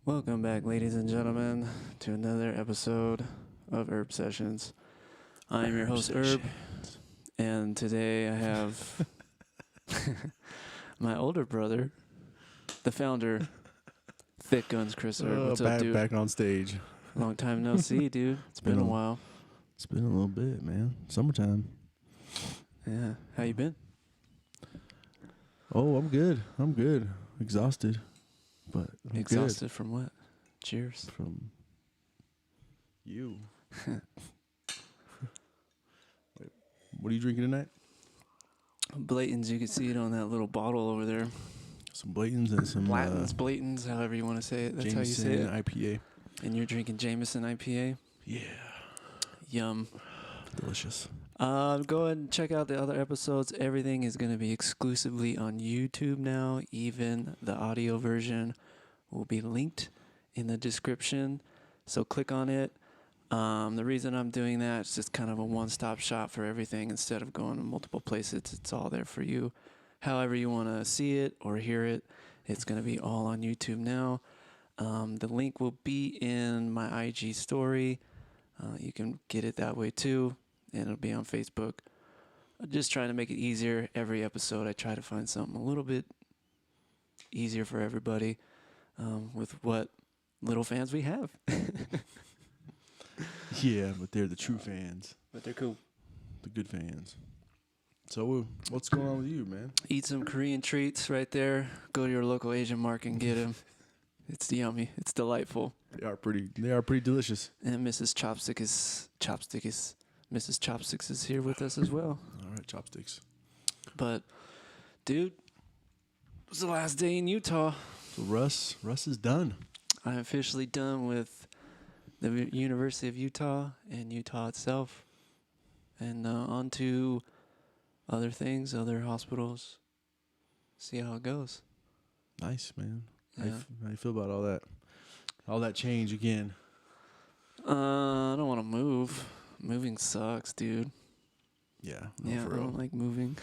Welcome back, ladies and gentlemen, to another episode of Herb Sessions. I'm your host, Erbe, and today I have my older brother, the founder, Thick Guns Chris Erb. What's up, dude? Back on stage. Long time no see, dude. It's been a while. It's been a little bit, man. Summertime. Yeah. How you been? Oh, I'm good. Exhausted, but I'm Exhausted good. from what? Cheers. From you. Wait, what are you drinking tonight? Blatons, you can see it on that little bottle over there. Some Blatons and some Blatons, however you want to say it. That's Jameson how you say it. IPA. And you're drinking Jameson IPA? Yeah. Yum. Delicious. Go ahead and check out the other episodes. Everything is going to be exclusively on YouTube now. Even the audio version will be linked in the description. So click on it. The reason I'm doing that is just kind of a one-stop shop for everything. Instead of going to multiple places, it's all there for you. However you want to see it or hear it, it's going to be all on YouTube now. The link will be in my IG story. You can get it that way too. And it'll be on Facebook. I'm just trying to make it easier. Every episode, I try to find something a little bit easier for everybody with what little fans we have. Yeah, but they're the true fans. But they're cool. The good fans. So what's going on with you, man? Eat some Korean treats right there. Go to your local Asian market and get them. It's yummy. It's delightful. They are pretty delicious. And Mrs. Chopsticks is here with us as well. All right, chopsticks. But, dude, it was the last day in Utah. So Russ is done. I'm officially done with the University of Utah and Utah itself. And on to other things, other hospitals. See how it goes. Nice, man. Yeah. How you feel about all that? All that change again. I don't want to move. Moving sucks, dude. Yeah. Yeah, I don't like moving.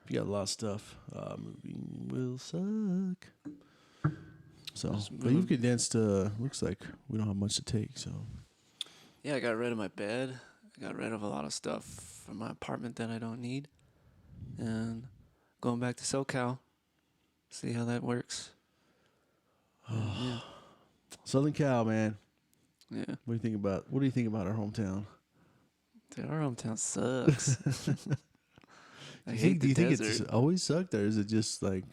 You got a lot of stuff. Moving will suck. So, but you've condensed. Looks like we don't have much to take. So. Yeah, I got rid of my bed. I got rid of a lot of stuff from my apartment that I don't need, and going back to SoCal. See how that works. Yeah. Southern Cal, man. Yeah. What do you think about our hometown? Dude, our hometown sucks. Do you think it's always sucked, or is it just like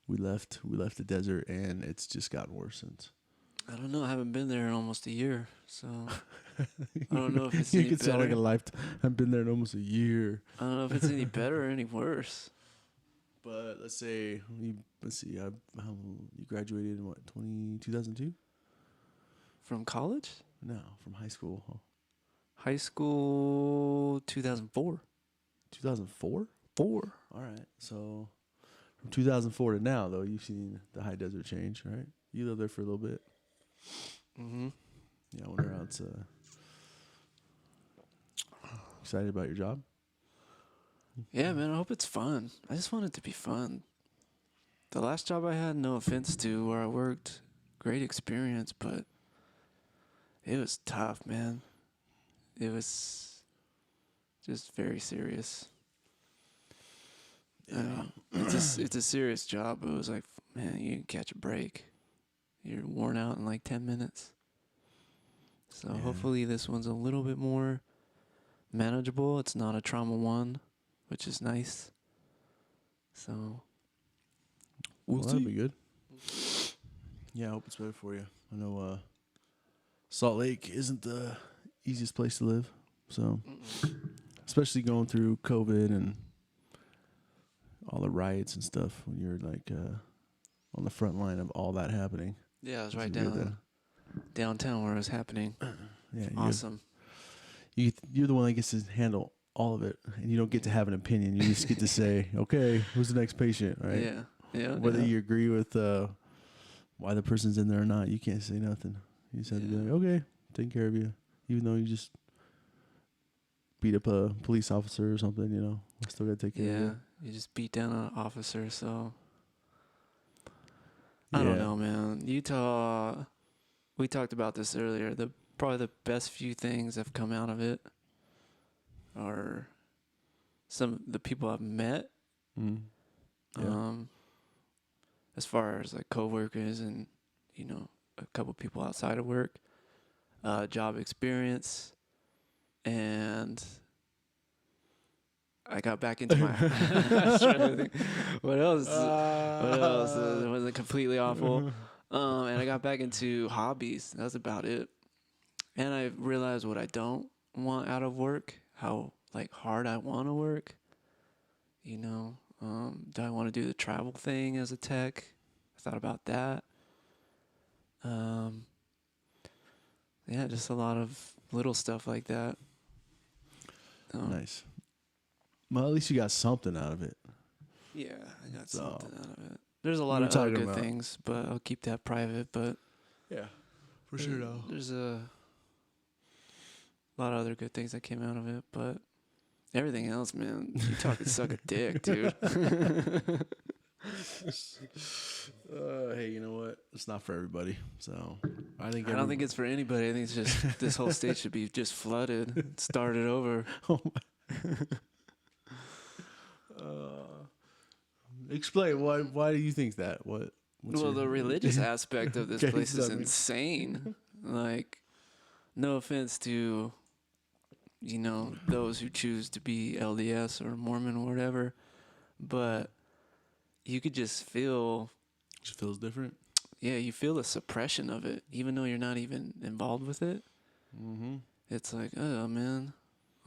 we left the desert and it's just gotten worse since? I don't know. I haven't been there in almost a year, so I don't know if it's you any could better. sound like a lifetime. I've been there in almost a year. I don't know if it's any better or any worse. But let's see. You graduated in what, 2002? From college? No, from high school. Huh? High school, 2004. 2004? 4. All right. So from 2004 to now, though, you've seen the high desert change, right? You lived there for a little bit. Mm-hmm. Yeah, I wonder how it's excited about your job? Yeah, man, I hope it's fun. I just want it to be fun. The last job I had, no offense to where I worked, great experience, but it was tough, man. It was just very serious. Yeah. I mean, it's a serious job, but it was like, man, you can catch a break. You're worn out in like 10 minutes. So hopefully this one's a little bit more manageable. It's not a trauma one, which is nice. So well, that'll be good. Yeah, I hope it's better for you. I know Salt Lake isn't the easiest place to live, so especially going through COVID and all the riots and stuff when you're like on the front line of all that happening. yeah, I was right downtown where it was happening. Yeah, Awesome. You're the one that gets to handle all of it, and you don't get to have an opinion. You just get to say, okay, who's the next patient, right? Yeah. Yeah. Whether you agree with why the person's in there or not, you can't say nothing. You just have to be like, okay, taking care of you. Even though you just beat up a police officer or something, you know, I still got to take care of you. You just beat down an officer, so I don't know, man. Utah, we talked about this earlier. Probably the best few things that have come out of it are some of the people I've met. Mm. Yeah. As far as like coworkers and, you know, a couple people outside of work, job experience, and I got back into my. I was trying to think, what else? What else? It wasn't completely awful. And I got back into hobbies. That's about it. And I realized what I don't want out of work. How like hard I want to work. You know, do I want to do the travel thing as a tech? I thought about that. Yeah, just a lot of little stuff like that. Nice. Well, at least you got something out of it. Yeah, I got something out of it. There's a lot of other good things, but I'll keep that private. But yeah, for sure. Though there's a lot of other good things that came out of it, but everything else, man, you talking suck a dick, dude. Hey, you know what? It's not for everybody. So I don't think it's for anybody. I think it's just this whole state should be just flooded, started over. Explain why do you think that? Well, the religious aspect of this place is insane. Like, no offense to, you know, those who choose to be LDS or Mormon or whatever, but you could just feel. It just feels different. Yeah, you feel the suppression of it, even though you're not even involved with it. Mm-hmm. It's like, oh man,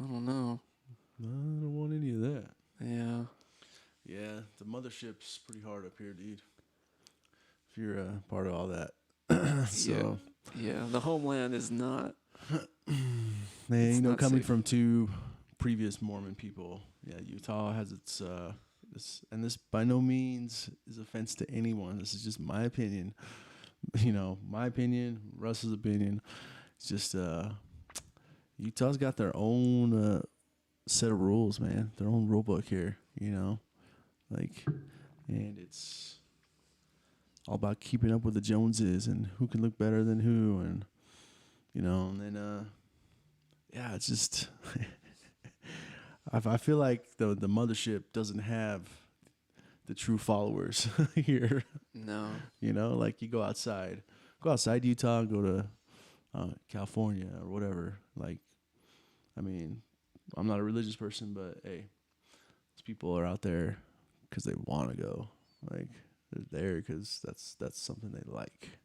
I don't know. I don't want any of that. Yeah. Yeah, the mothership's pretty hard up here, dude. If you're a part of all that. So. Yeah, the homeland is not. Man, you know, coming from two previous Mormon people, yeah, Utah has its this by no means is offense to anyone. This is just my opinion. You know, my opinion, Russ's opinion. It's just Utah's got their own set of rules, man. Their own rule book here, you know. Like, and it's all about keeping up with the Joneses and who can look better than who, and you know, and then yeah, it's just I feel like the mothership doesn't have the true followers here. No, you know, like you go outside Utah, go to California or whatever. Like, I mean, I'm not a religious person, but hey, those people are out there because they want to go. Like, they're there because that's something they like.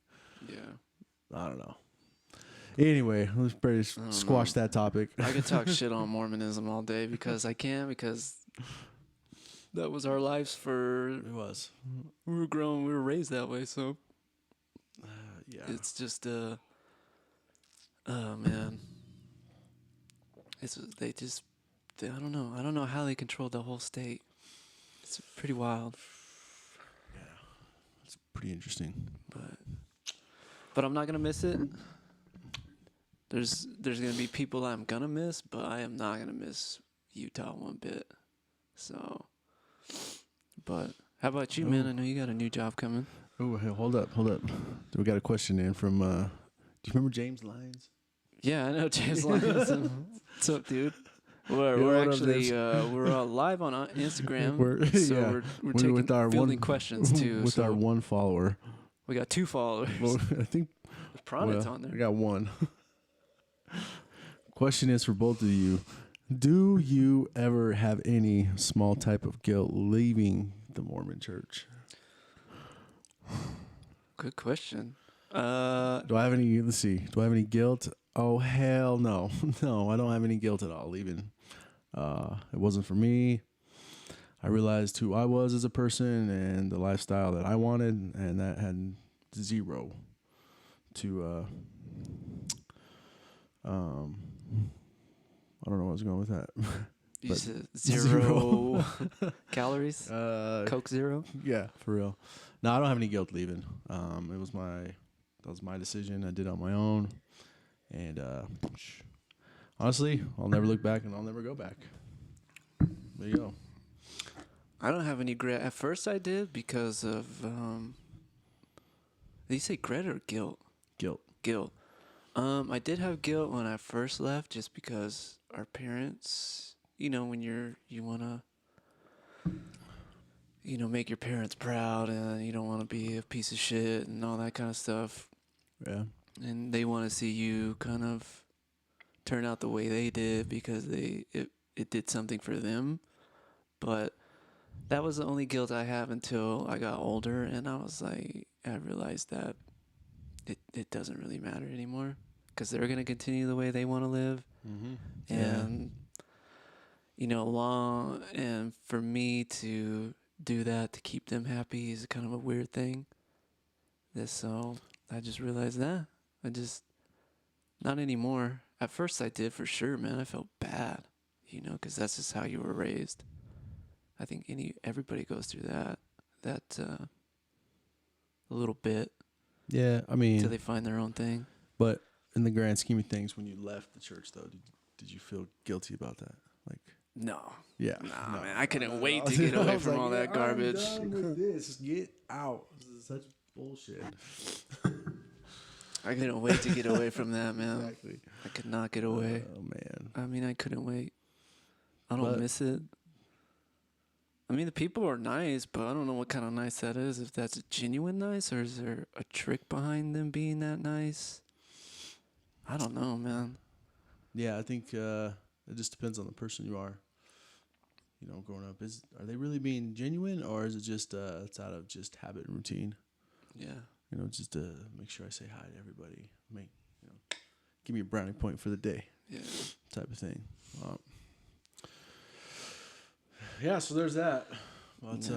Yeah. I don't know. Anyway, let's probably squash that topic. I could talk shit on Mormonism all day because I can, because that was our lives for. It was. We were grown. We were raised that way, so. Yeah. It's just oh man. I don't know. I don't know how they controlled the whole state. It's pretty wild. Yeah, it's pretty interesting. But I'm not gonna miss it. There's gonna be people I'm gonna miss, but I am not gonna miss Utah one bit. So, but how about you, man? I know you got a new job coming. Oh, hey, hold up. We got a question in from. Do you remember James Lyons? Yeah, I know James Lyons. What's up, dude? We're actually we're live on Instagram, we're taking fielding questions too. With our one follower, we got 2 followers. Well, I think Pranit's on there. I got 1. Question is for both of you: do you ever have any small type of guilt leaving the Mormon Church? Good question. Do I have any? Let's see. Do I have any guilt? Oh, hell no. No, I don't have any guilt at all leaving. It wasn't for me. I realized who I was as a person and the lifestyle that I wanted, and that had zero to, I don't know where I was going with that. You said zero calories? Coke Zero? Yeah, for real. No, I don't have any guilt leaving. That was my decision. I did it on my own. And honestly, I'll never look back and I'll never go back. There you go. I don't have any regret. At first I did because of Did you say regret or guilt? Guilt. Guilt. I did have guilt when I first left, just because our parents, when you wanna, make your parents proud, and you don't want to be a piece of shit and all that kind of stuff. Yeah. And they want to see you kind of turn out the way they did, because it did something for them. But that was the only guilt I have until I got older, and I realized that it doesn't really matter anymore, because they're going to continue the way they want to live. Mm-hmm. And, and for me to do that to keep them happy is kind of a weird thing. So I just realized that. Not anymore. At first I did, for sure, man. I felt bad, because that's just how you were raised. I think everybody goes through that a little bit. Yeah, I mean, until they find their own thing. But in the grand scheme of things, when you left the church, though, did you feel guilty about that? Like, no. Yeah. Nah, man. I couldn't wait to get away from all that garbage. I'm done with this. Get out. This is such bullshit. I couldn't wait to get away from that, man. Exactly. I could not get away. Oh, man. I mean, I couldn't wait. I don't miss it. I mean, the people are nice, but I don't know what kind of nice that is. If that's a genuine nice, or is there a trick behind them being that nice? I don't know, man. Yeah, I think it just depends on the person you are. Growing up, are they really being genuine, or is it just it's out of just habit and routine? Yeah. Just to make sure I say hi to everybody. Give me a brownie point for the day. Yeah. Type of thing. Yeah, so there's that. But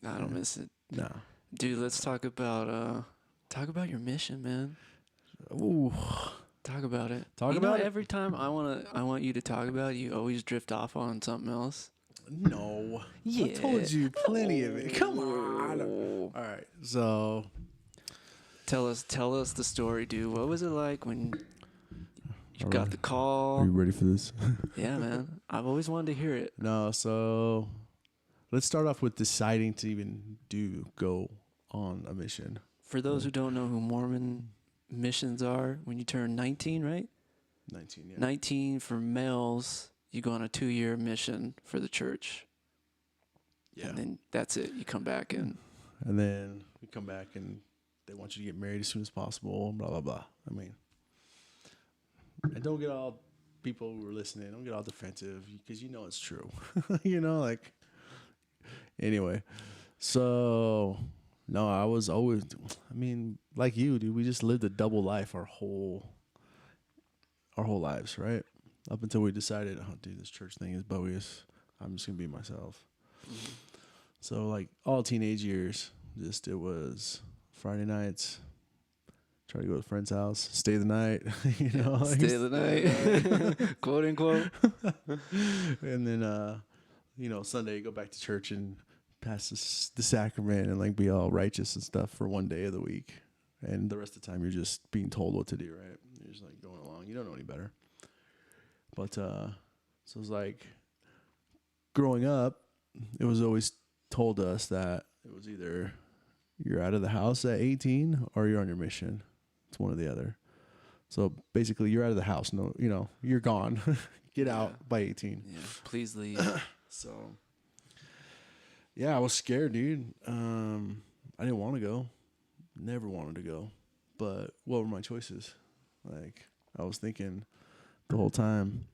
I don't miss it. No. Dude, let's talk about your mission, man. Ooh. Talk about it. Talk about it. Every time I want you to talk about it, you always drift off on something else. No. Yeah. I told you plenty of it. Come on. All right. So tell us the story, dude. What was it like when you got the call? Are you ready for this? Yeah, man. I've always wanted to hear it. No, so let's start off with deciding to even go on a mission. For those who don't know who Mormon missions are, when you turn 19, right? 19, yeah. 19 for males, you go on a 2-year mission for the church. Yeah. And then that's it. You come back and then we come back and they want you to get married as soon as possible, blah, blah, blah. I mean, I don't get all people who are listening, don't get all defensive, because it's true. Anyway. So, no, I was always, like you, dude, we just lived a double life our whole lives, right? Up until we decided, oh, dude, this church thing is bogus. I'm just going to be myself. Mm-hmm. So, like, all teenage years, it was Friday nights, try to go to a friend's house, stay the night, Stay the night, quote unquote. And then, Sunday, go back to church and pass the sacrament and, be all righteous and stuff for one day of the week. And the rest of the time, you're just being told what to do, right? You're just, going along. You don't know any better. But, so it was growing up, it was always told us that it was either you're out of the house at 18 or you're on your mission. It's one or the other. So basically, you're out of the house. No, you're gone. Get out by 18. Yeah, please leave. So, yeah, I was scared, dude. I didn't want to go. Never wanted to go. But what were my choices? I was thinking the whole time,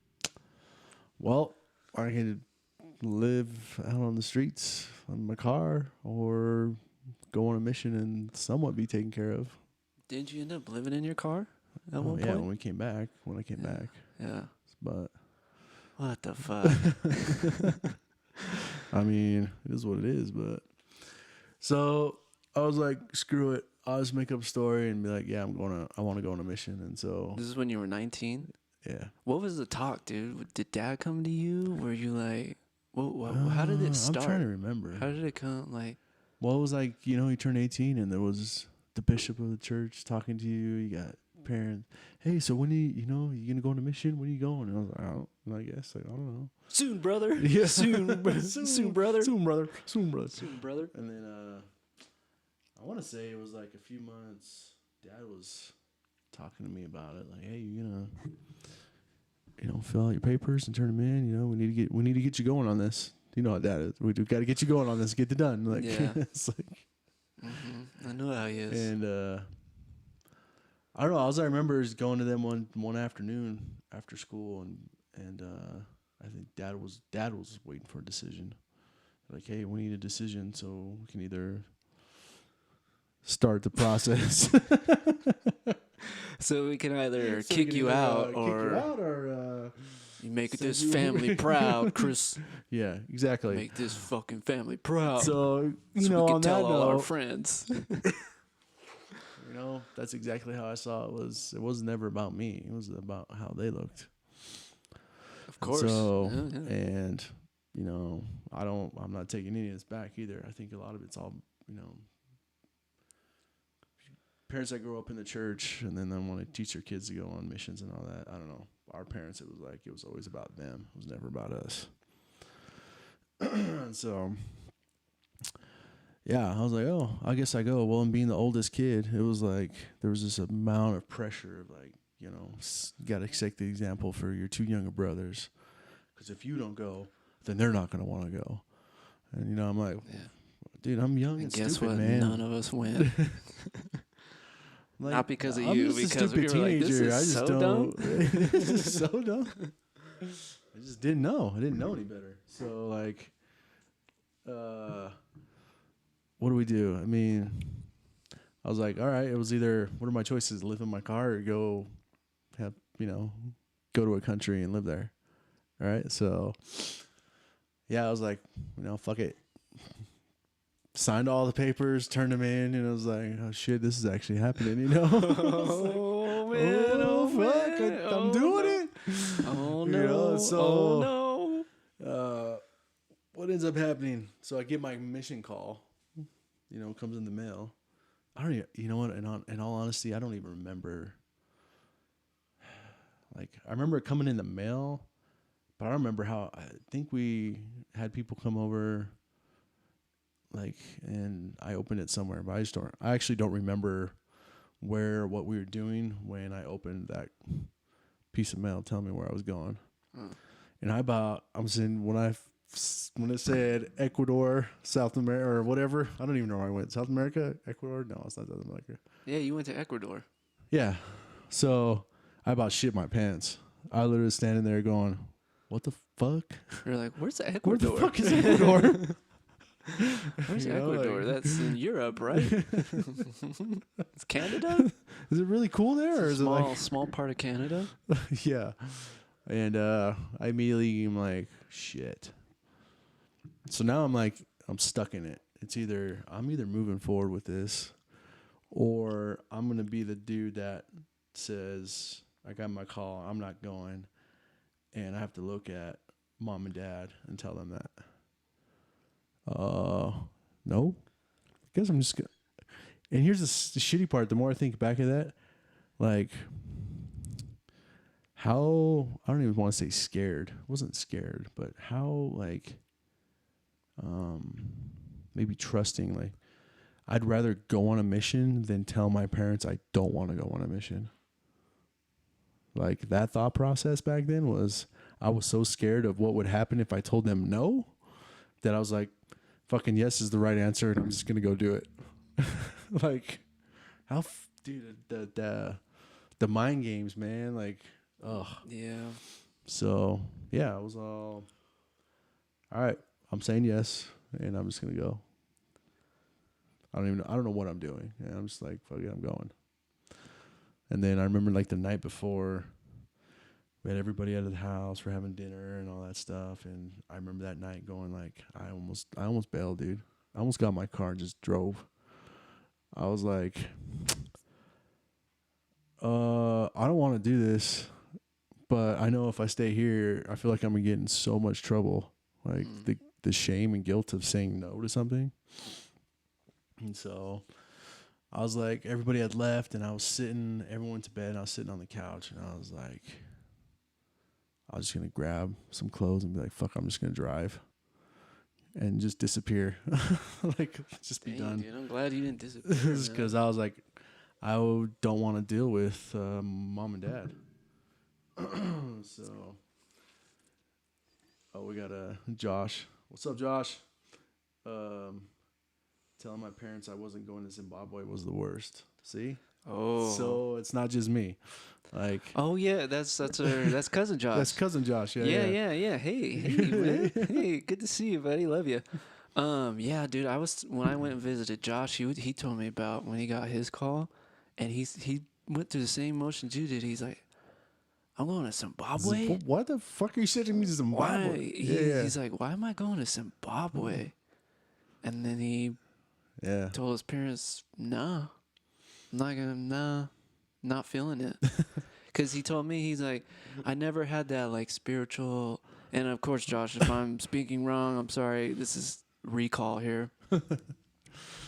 well, I could live out on the streets in my car or go on a mission and somewhat be taken care of. Didn't you end up living in your car at one point? Yeah, when I came back. Yeah. But what the fuck? It is what it is. But so I was like, screw it. I'll just make up a story and be like, yeah, I want to go on a mission. And so this is when you were 19? Yeah. What was the talk, dude? Did Dad come to you? Were you like, how did it start? I'm trying to remember. How did it come? Well, it was you turned 18 and there was the bishop of the church talking to you. You got parents. Hey, so when you going to go on a mission? When are you going? And I was like, I guess. I don't know. Soon, brother. Yeah. Soon, brother. Soon, brother. Soon, brother. And then, want to say it was like a few months. Dad was talking to me about it, like, hey, fill out your papers and turn them in. We need to get you going on this. You know how Dad is. We got to get you going on this. Get it done. Like, Yeah. it's like, I know how he is. and I don't know. All I remember is going to them one afternoon after school, and I think Dad was waiting for a decision. Like, hey, we need a decision so we can either start the process. So we can either kick you out or you make this family proud, Chris. Yeah, exactly. Make this fucking family proud. So we can on tell that all our note, friends. That's exactly how I saw it. It was never about me. It was about how they looked. Of course. So and I'm not taking any of this back either. I think a lot of it's all parents that grow up in the church and then want to teach their kids to go on missions and all that. I don't know. Our parents, it was always about them. It was never about us. So, yeah, I was like, oh, I guess I go. Well, and being the oldest kid, it was like there was this amount of pressure of like, you got to set the example for your two younger brothers. Because if you don't go, then they're not going to want to go. And, I'm like, dude, I'm young and guess stupid, what? man. None of us went. Not because of you, because we were like, this is so dumb. This is so dumb. I just didn't know. I didn't know any better. So, like, what do we do? I mean, I was like, all right, it was either, what are my choices? Live in my car or go to a country and live there. All right. So, yeah, I was like, fuck it. Signed all the papers, turned them in, and I was like, oh, shit, this is actually happening, Oh, man. Oh, fuck. I'm doing it. Oh, no. So, what ends up happening? So I get my mission call, comes in the mail. I don't even, you know what, in all honesty, I don't even remember. Like, I remember it coming in the mail, but I don't remember how. I think we had people come over, like, and I opened it somewhere, but I actually don't remember what we were doing when I opened that piece of mail telling me where I was going. And I'm saying when it said Ecuador, South America, or whatever, I don't even know where I went. South America, Ecuador? No, it's not South America. Yeah, you went to Ecuador. Yeah. So I about shit my pants. I literally was standing there going, what the fuck? You're like, where's Ecuador? Where the fuck is Ecuador? Where's Ecuador? That's in Europe, right? It's Canada? Is it really cool there? Or is it like small part of Canada? Yeah. And I immediately am like, shit. So now I'm stuck in it. I'm either moving forward with this or I'm going to be the dude that says, I got my call, I'm not going. And I have to look at mom and dad and tell them that. No. I guess I'm just going to. And here's the shitty part. The more I think back of that, like, how, I don't even want to say scared. I wasn't scared, but how, like, maybe trusting, like, I'd rather go on a mission than tell my parents I don't want to go on a mission. Like, that thought process back then was, I was so scared of what would happen if I told them no, that I was like, fucking yes is the right answer, and I'm just going to go do it. Like, dude, the mind games, man, like, ugh. Yeah. So, yeah, I was all right, I'm saying yes, and I'm just going to go. I don't know what I'm doing. And I'm just like, fuck it, I'm going. And then I remember, like, the night before, we had everybody out of the house, we're having dinner and all that stuff, and I remember that night going, like, I almost bailed, dude. I almost got my car and just drove. I was like, I don't want to do this, but I know if I stay here, I feel like I'm going to get in so much trouble. Like, the shame and guilt of saying no to something. And so I was like, everybody had left, and everyone went to bed, and I was sitting on the couch, and I was like, I was just going to grab some clothes and be like, fuck, I'm just going to drive. and just disappear. Like, just be done. Dude, I'm glad you didn't disappear. Because I was like, I don't want to deal with mom and dad. So, we got Josh. What's up, Josh? Telling my parents I wasn't going to Zimbabwe was the worst. See? Oh. So it's not just me. Like. Oh yeah, that's cousin Josh. That's cousin Josh. Yeah. Hey, man. Hey, good to see you, buddy. Love you. Yeah, dude. When I went and visited Josh, he told me about when he got his call, and he went through the same motions you did. He's like, I'm going to Zimbabwe. What the fuck are you sending me to Zimbabwe? Why? He's like, why am I going to Zimbabwe? And then he told his parents, nah, I'm not gonna, not feeling it. Because he told me, he's like, I never had that like spiritual, and of course, Josh, if I'm speaking wrong, I'm sorry, this is recall here.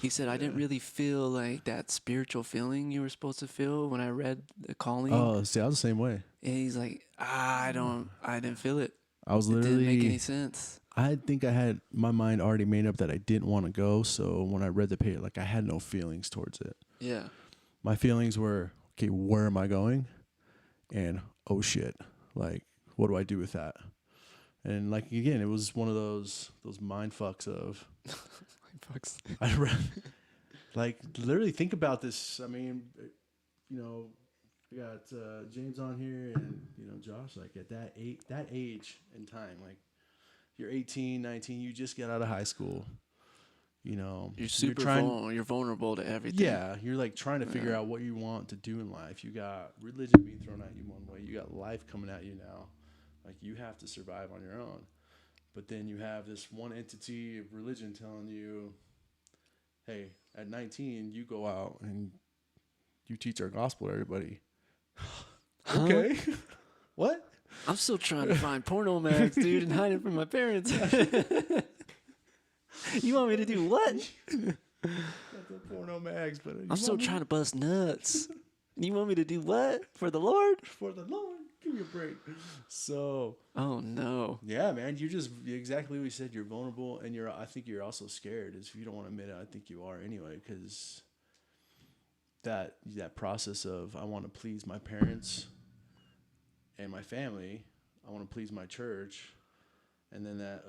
He said, I didn't really feel like that spiritual feeling you were supposed to feel when I read the calling. Oh, see, I was the same way. And he's like, I didn't feel it. I was literally. It didn't make any sense. I think I had my mind already made up that I didn't want to go. So when I read the paper, like I had no feelings towards it. Yeah. My feelings were, okay, where am I going? And oh shit, like what do I do with that? And like again, it was one of those mind fucks of. I read, like literally think about this. I mean, you know, we got James on here and you know Josh. Like at that age and time, like you're 18, 19, you just get out of high school. You know, you're vulnerable to everything. Yeah, you're like trying to figure out what you want to do in life. You got religion being thrown at you one way. You got life coming at you now. Like you have to survive on your own. But then you have this one entity of religion telling you, hey, at 19, you go out and you teach our gospel to everybody. Okay. What? I'm still trying to find porno mags, dude, and hide it from my parents. You want me to do what? Porno mags, but I'm still trying to bust nuts. You want me to do what? For the Lord? For the Lord. Give me a break. So. Oh no. Yeah, man. You're just exactly what you said. You're vulnerable, and I think you're also scared. If you don't want to admit it, I think you are anyway, because that process of I want to please my parents and my family, I want to please my church, and then that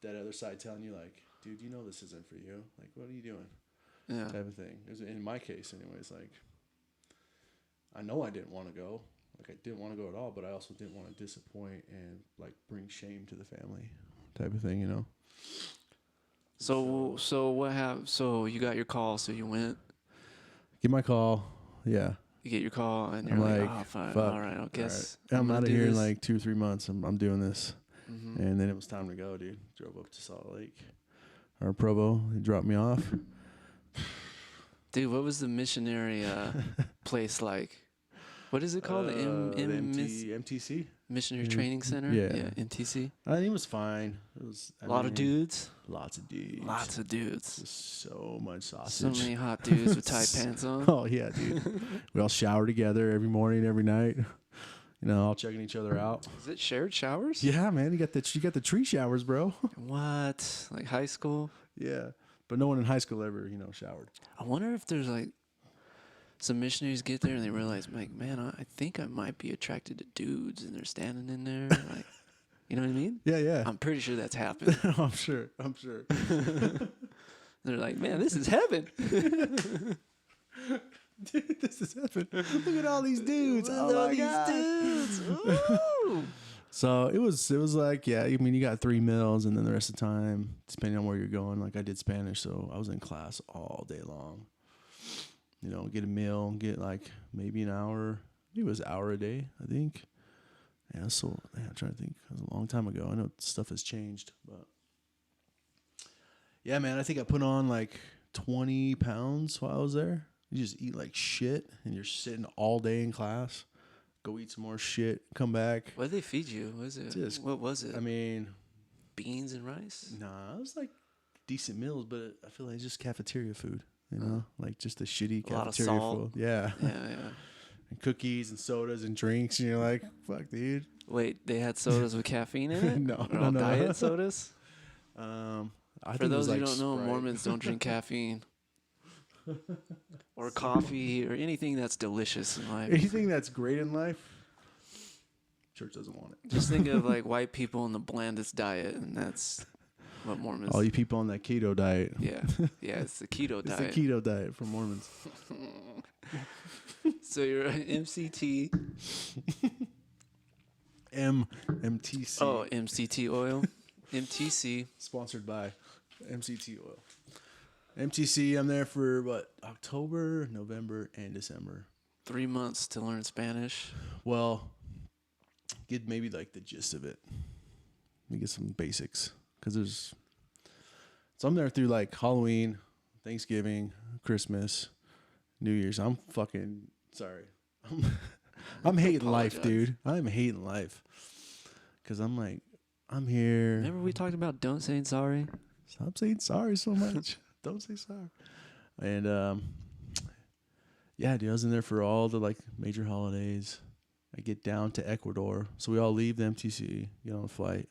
other side telling you like, dude, you know this isn't for you. Like, what are you doing? Yeah. Type of thing. It was, in my case, anyways. Like, I know I didn't want to go. Like, I didn't want to go at all, but I also didn't want to disappoint and, like, bring shame to the family type of thing, you know? So what happened? So you got your call, so you went? Get my call. Yeah. You get your call, and you're like, oh, fine. Fuck. All right, I guess. Right. I'm out of here in, like, 2 or 3 months. I'm doing this. Mm-hmm. And then it was time to go, dude. Drove up to Salt Lake. Or Provo. He dropped me off. Dude, what was the missionary place like? What is it called? The MTC? Missionary Training Center? Yeah. MTC. I think it was fine. It was a lot of dudes? Lots of dudes. Lots of dudes. Just so much sausage. So many hot dudes with tight pants on. Oh, yeah, dude. We all shower together every morning, every night. You know, all checking each other out. Is it shared showers? Yeah, man. You got the tree showers, bro. What? Like high school? Yeah. But no one in high school ever, showered. I wonder if there's like some missionaries get there and they realize, like, man, I think I might be attracted to dudes, and they're standing in there, like, you know what I mean? Yeah. I'm pretty sure that's happened. I'm sure. They're like, man, this is heaven. Dude, this is heaven. Look at all these dudes. All these dudes. Ooh. So it was like, yeah, I mean, you got 3 meals, and then the rest of the time, depending on where you're going, like I did Spanish, so I was in class all day long. You know, get a meal, get like maybe an hour. Maybe it was an hour a day, I think. Yeah, so I'm trying to think. It was a long time ago. I know stuff has changed, but yeah, man, I think I put on like 20 pounds while I was there. You just eat like shit, and you're sitting all day in class. Go eat some more shit, come back. What did they feed you? What was it? I mean, beans and rice? Nah, it was like decent meals, but I feel like it's just cafeteria food, you know? Like just a shitty cafeteria food. Yeah. Yeah. And cookies and sodas and drinks, and you're like, fuck, dude. Wait, they had sodas with caffeine in it? No. Diet sodas? I For those who don't know, Mormons don't drink caffeine. Or coffee or anything that's delicious in life. Anything that's great in life, church doesn't want it. Just think of like white people on the blandest diet, and that's what Mormons. All you people on that keto diet. Yeah, it's the keto diet. It's the keto diet for Mormons. So you're an MCT. MTC. Oh, MCT oil. MTC. Sponsored by MCT oil. MTC, I'm there for October, November, and December. 3 months to learn Spanish. Well, get maybe like the gist of it. Let me get some basics. Because so I'm there through like Halloween, Thanksgiving, Christmas, New Year's. I'm fucking sorry. I'm hating life, dude. I'm hating life. Because I'm like, I'm here. Remember we talked about don't saying sorry? Stop saying sorry so much. Don't say sorry. And yeah, dude, I was in there for all the like major holidays. I get down to Ecuador. So we all leave the MTC, get on a flight,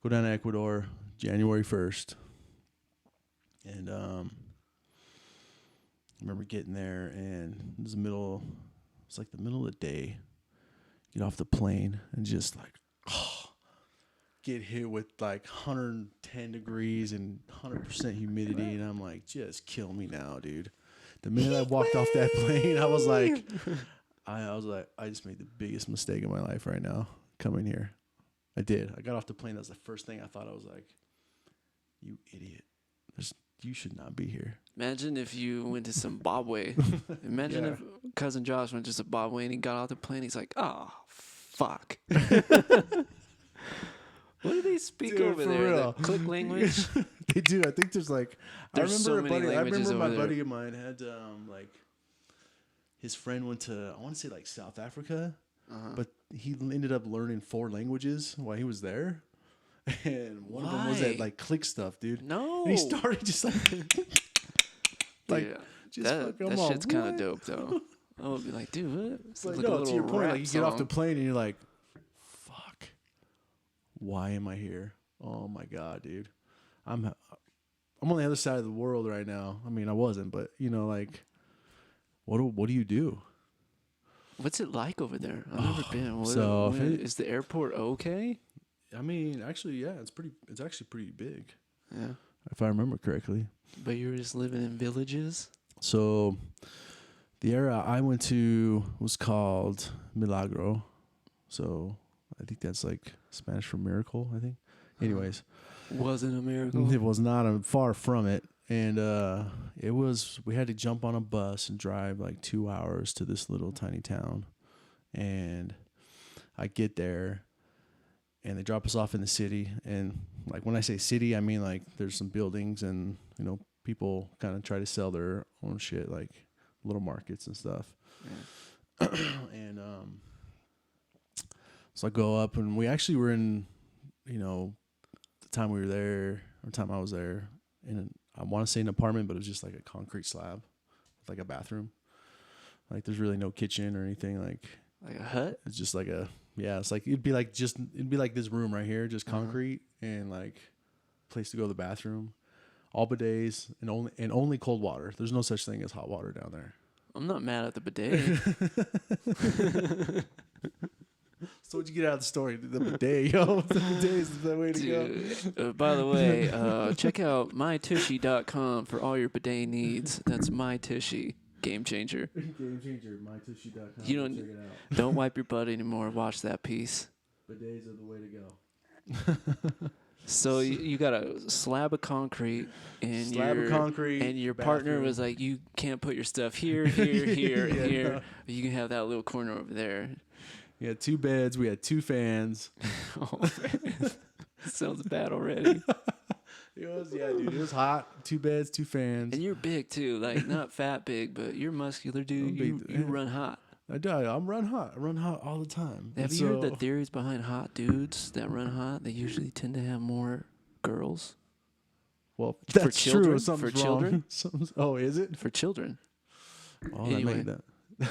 go down to Ecuador January 1st. And I remember getting there, and it was like the middle of the day. Get off the plane and just like, get hit with like 110 degrees and 100% humidity, and I'm like, just kill me now, dude. The minute I walked off that plane, I was like, I just made the biggest mistake of my life right now coming here. I did. I got off the plane. That was the first thing I thought. I was like, you idiot. You should not be here. Imagine if you went to Zimbabwe. Imagine if cousin Josh went to Zimbabwe and he got off the plane. He's like, oh, fuck. What do they speak over there? Real. The click language? They do. I think there's like, I remember my there. buddy of mine had like, his friend went to, I want to say like South Africa, but he ended up learning 4 languages while he was there. And one of them was that like click stuff, dude. No. And he started just like, dude, that shit's kind of dope though. I would be like, dude, what? It's But like no, to your point, like you song. get off the plane and you're like, fuck, why am I here? Oh my God, dude. I'm on the other side of the world right now. I mean, I wasn't, but you know, like, what do you do? What's it like over there? I've never been. Is the airport okay? I mean, actually, yeah, it's actually pretty big. Yeah. If I remember correctly. But you were just living in villages? So the area I went to was called Milagro. So I think that's like Spanish for miracle, I think. Anyways. Wasn't a miracle? It was not far from it. And we had to jump on a bus and drive like 2 hours to this little tiny town. And I get there, and they drop us off in the city. And like when I say city, I mean like there's some buildings, and you know, people kind of try to sell their own shit, like little markets and stuff. Yeah. And so I go up, and we actually were in, you know, the time we were there, or time I was there, I want to say an apartment, but it was just like a concrete slab with like a bathroom. Like there's really no kitchen or anything. Like a hut? It's just like it's like it'd be like this room right here, just concrete, and like place to go to the bathroom, all bidets, and only cold water. There's no such thing as hot water down there. I'm not mad at the bidet. So what'd you get out of the story? The bidet, yo. The bidet is the way to go. By the way, check out mytushy.com for all your bidet needs. That's mytushy. Game changer. Game changer, mytushy.com. You don't wipe your butt anymore. Watch that piece. Bidets are the way to go. So you got a slab of concrete, and your partner was like, you can't put your stuff here, here, and here. You can have that little corner over there. We had 2 beds. We had 2 fans. Oh, man. Sounds bad already. It was, dude. It was hot. 2 beds, 2 fans. And you're big too, like not fat big, but you're muscular, dude. You run hot. I do. I'm run hot. I run hot all the time. Have you heard the theories behind hot dudes that run hot? They usually tend to have more girls. Well, that's for children, true. For children. Oh, is it? For children. Oh, anyway. That made that.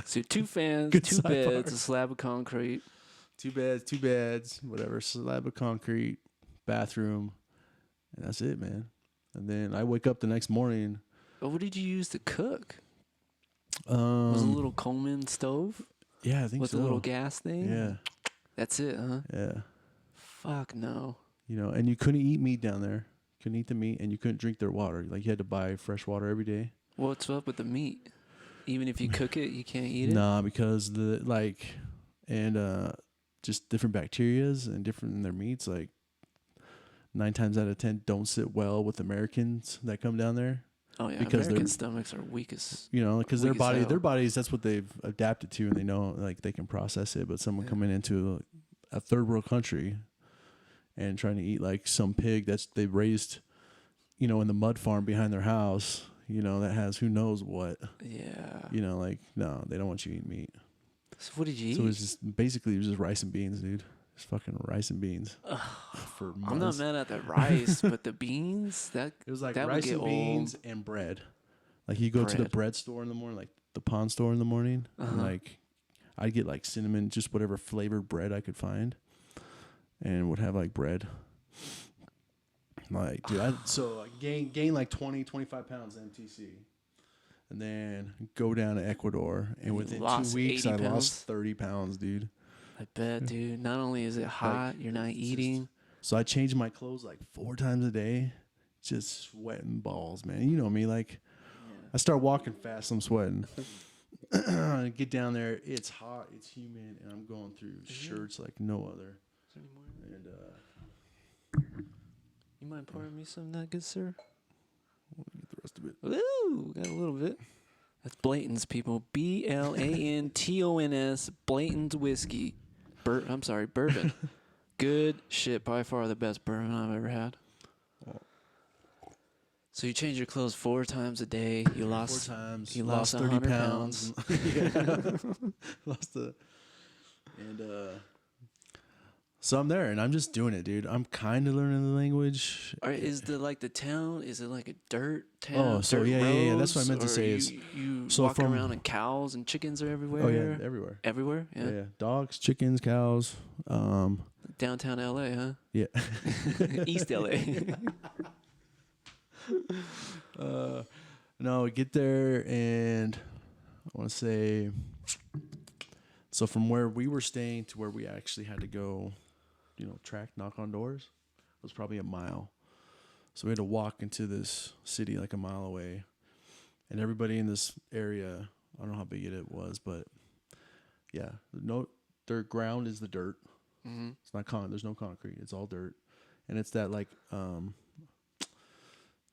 So 2 fans, 2 beds, a slab of concrete. 2 beds, whatever. Slab of concrete, bathroom, And that's it, man. And then I wake up the next morning. But what did you use to cook? Was it a little Coleman stove? Yeah, I think with so. With a little gas thing? Yeah. That's it, huh? Yeah. Fuck no. You know, and you couldn't eat meat down there. Couldn't eat the meat, and you couldn't drink their water. Like, you had to buy fresh water every day. What's up with the meat? Even if you cook it, you can't eat it? Nah, because just different bacterias and different in their meats, like 9 times out of 10 don't sit well with Americans that come down there. Oh yeah, because American stomachs are weak as, you know, because their hell. bodies, that's what they've adapted to, and they know, like, they can process it. But someone coming into a third world country and trying to eat like some pig that's they've raised, you know, in the mud farm behind their house, you know, that has who knows what. Yeah. You know, like, no, they don't want you to eat meat. So what did you eat? So it's just basically rice and beans, dude. Just fucking rice and beans. For months. I'm not mad at the rice, but the beans, it was like that rice and beans and bread. Like, you go to the bread store in the morning, like the pawn store in the morning, and like I'd get like cinnamon, just whatever flavored bread I could find, and would have like bread. Like, dude, I gain like 20, 25 pounds MTC. And then go down to Ecuador, and within 2 weeks, I lost 30 pounds, dude. I bet, dude. Not only is it hot, you're not eating. So I changed my clothes like 4 times a day, just sweating balls, man. You know me, like, I start walking fast, I'm sweating. I get down there, it's hot, it's humid, and I'm going through shirts like no other. Is there any more? And you mind pouring me some of that, good sir? Get the rest of it. Ooh, got a little bit. That's Blayton's, people. Blantons, Blayton's whiskey. Bourbon. Good shit. By far the best bourbon I've ever had. So you change your clothes 4 times a day. You lost 4 times. You lost 30 pounds. Lost the. And so I'm there, and I'm just doing it, dude. I'm kind of learning the language. Is the town? Is it like a dirt town? Oh, so dirt yeah. roads, That's what I meant to say. You so walking around and cows and chickens are everywhere. Oh yeah, everywhere. Everywhere. Yeah. Dogs, chickens, cows. Downtown LA, huh? Yeah. East LA. No, we get there, and I want to say, so from where we were staying to where we actually had to go, you know, knock on doors, was probably a mile. So we had to walk into this city like a mile away, and everybody in this area, I don't know how big it was, but yeah, their ground is the dirt. Mm-hmm. It's not there's no concrete. It's all dirt, and it's that like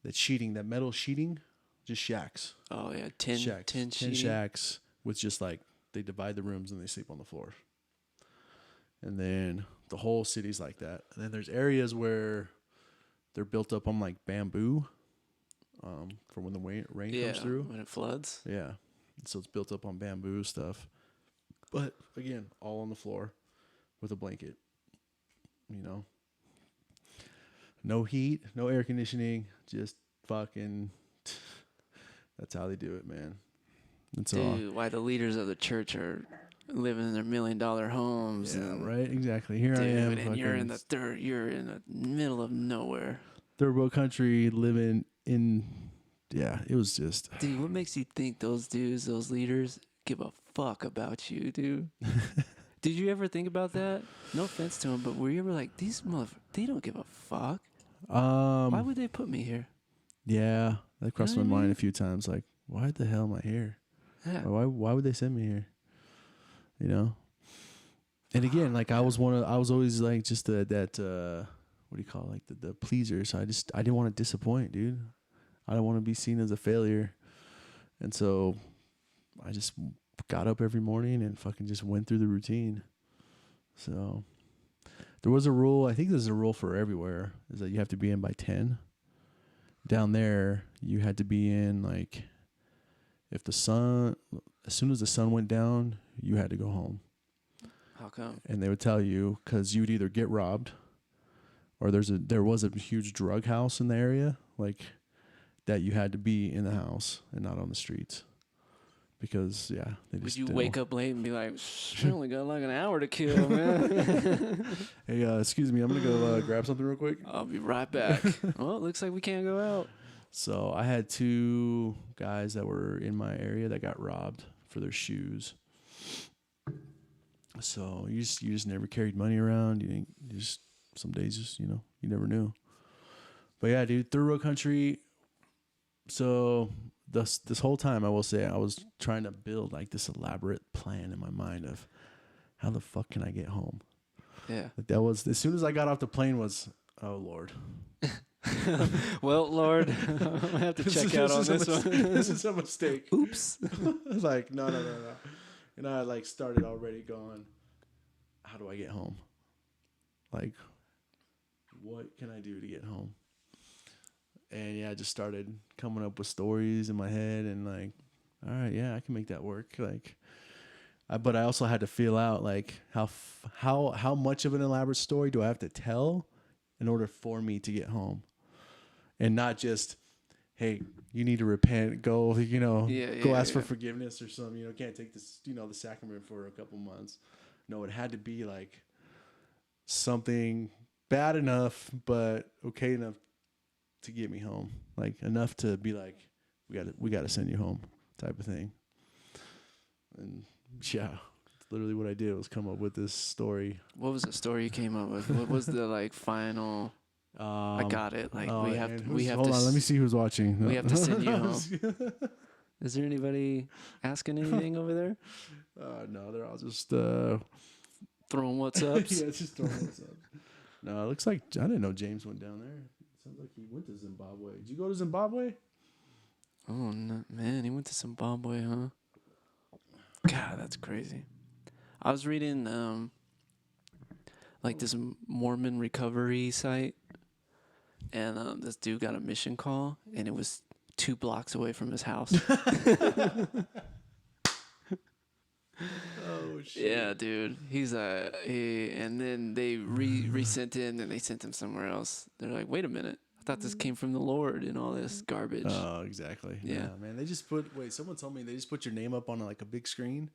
that sheeting, that metal sheeting, just shacks. Oh yeah, 10 shacks with just like, they divide the rooms and they sleep on the floor. And then the whole city's like that. And then there's areas where they're built up on like bamboo, for when the rain comes through. When it floods. Yeah, so it's built up on bamboo stuff. But again, all on the floor with a blanket. You know, no heat, no air conditioning, just fucking. That's how they do it, man. Dude, why the leaders of the church are living in their $1 million homes? Yeah, right. Exactly. Here I am, and you're in the middle of nowhere. Third world country, living in. Yeah, it was just. Dude, what makes you think those dudes, those leaders, give a fuck about you, dude? Did you ever think about that? No offense to them, but were you ever like, these they don't give a fuck? Why would they put me here? Yeah, that crossed my mind a few times. Like, why the hell am I here? Yeah. Why would they send me here? You know. And again, like, I was always like just that what do you call it? Like the pleaser. So I didn't want to disappoint, dude. I don't want to be seen as a failure. And so I just got up every morning and fucking just went through the routine. So there was a rule. I think there's a rule for everywhere, is that you have to be in by 10. Down there, you had to be in like, as soon as the sun went down, you had to go home. How come? And they would tell you, because you would either get robbed, or there was a huge drug house in the area, like, that you had to be in the house and not on the streets, because they Would just you wake up late and be like, "I only got like an hour to kill, man"? Hey, excuse me, I'm gonna go grab something real quick. I'll be right back. Well, it looks like we can't go out. So I had 2 guys that were in my area that got robbed for their shoes. So you just never carried money around. You just some days just you never knew. But yeah, dude, third world country. So this whole time, I will say, I was trying to build like this elaborate plan in my mind of how the fuck can I get home. Yeah. Like that was as soon as I got off the plane was, oh Lord. Well, Lord, I'm gonna have to check out on this one. This is a mistake. Oops. Like no. And I like started already going, how do I get home? Like, what can I do to get home? And yeah, I just started coming up with stories in my head and like, all right, yeah, I can make that work. Like, but I also had to feel out like how much of an elaborate story do I have to tell in order for me to get home, and not just, hey, you need to repent, go, go ask for forgiveness or something. Can't take this, the sacrament for a couple months. No, it had to be like something bad enough, but okay enough to get me home, like enough to be like, we got to send you home, type of thing. And yeah, literally what I did was come up with this story. What was the story you came up with? What was the like final? I got it. Like we have hold on. Let me see who's watching. We have to send you home. Is there anybody asking anything over there? No, they're all just throwing what's ups. Yeah, just throwing what's up. No, it looks like I didn't know James went down there. Sounds like he went to Zimbabwe. Did you go to Zimbabwe? Oh no, man, he went to Zimbabwe, huh? God, that's crazy. I was reading like this Mormon recovery site, and this dude got a mission call, and it was 2 blocks away from his house. Oh shit! Yeah, dude. And then they resent it, and then they sent him somewhere else. They're like, wait a minute, I thought this came from the Lord and all this garbage. Oh, exactly. Yeah, man. They just someone told me they just put your name up on like a big screen,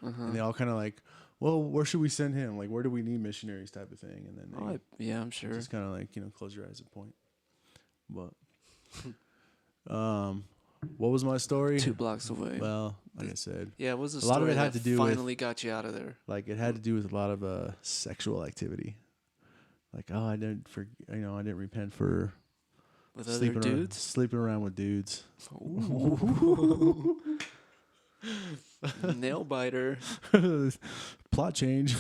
and they all kind of like, well, where should we send him? Like, where do we need missionaries, type of thing. And then I'm sure. Just kind of like close your eyes and point. But what was my story? 2 blocks away. Well, like I said, yeah, it was a lot of it had to do finally with, got you out of there. Like it had to do with a lot of sexual activity. Like, oh, I didn't repent for with other dudes, sleeping around with dudes. Nail biter. Plot change.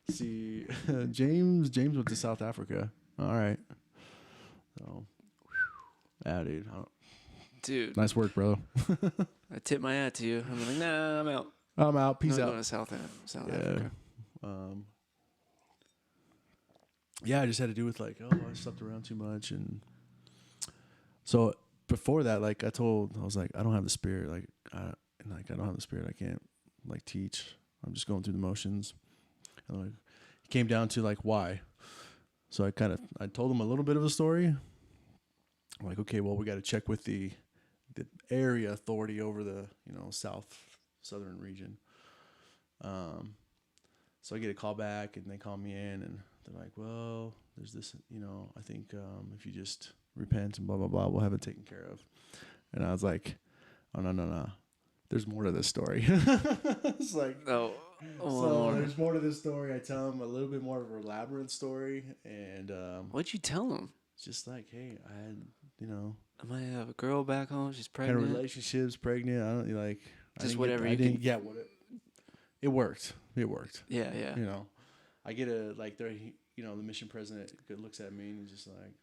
See, James went to South Africa. All right. So, yeah, dude. Nice work, bro. I tip my hat to you. I'm like, nah, I'm out. I'm out. Peace out. Going to South Africa. Yeah, I just had to do with like, oh, I slept around too much, and so before that, like I was like, I don't have the spirit. Like, I don't have the spirit. I can't like teach. I'm just going through the motions. And like, it came down to like why. So I told him a little bit of a story. I'm like, okay, well, we got to check with the area authority over the southern region. So I get a call back, and they call me in, and they're like, well, there's this, I think if you just repent and blah blah blah, we'll have it taken care of. And I was like, oh no, there's more to this story. It's like, no. So there's more to this story. I tell him a little bit more of a elaborate story, and what'd you tell him? Just like, hey, I had, I might have a girl back home. She's pregnant. Kind of relationships, pregnant. I don't like. Just whatever you can. Yeah, it worked. It worked. Yeah. I get the mission president looks at me and he's just like,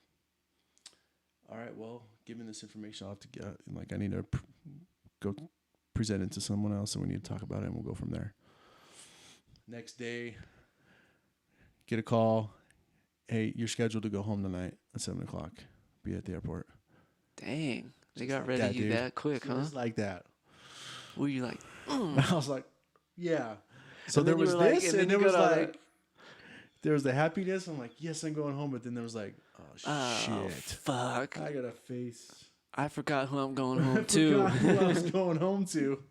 all right, well, given this information, I'll have to get, like, I need to go present it to someone else, and we need to talk about it, and we'll go from there. Next day, get a call. Hey, you're scheduled to go home tonight at 7:00. Be at the airport. Dang. They got rid of you that quick, huh? Just like that. Were you like, I was like, yeah. So there was this, and there was like, there was the happiness. I'm like, yes, I'm going home. But then there was like, oh shit. Fuck. I got to face. I forgot who I'm going home I to. forgot who I was going home to.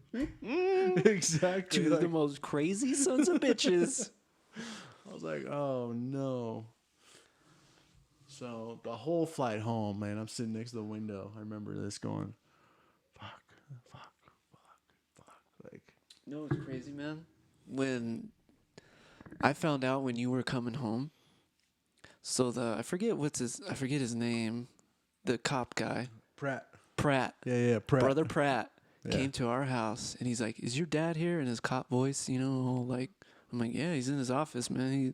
Exactly. Choose the most crazy sons of bitches. I was like, oh no. So the whole flight home, man, I'm sitting next to the window. I remember this going, fuck. Like, You know what's crazy, man? When I found out when you were coming home, so I forget his name, the cop guy, Pratt. Pratt, Pratt. brother Pratt, Yeah. came to our house and he's like, "Is your dad here?" In his cop voice, like I'm like, "Yeah, he's in his office, man. He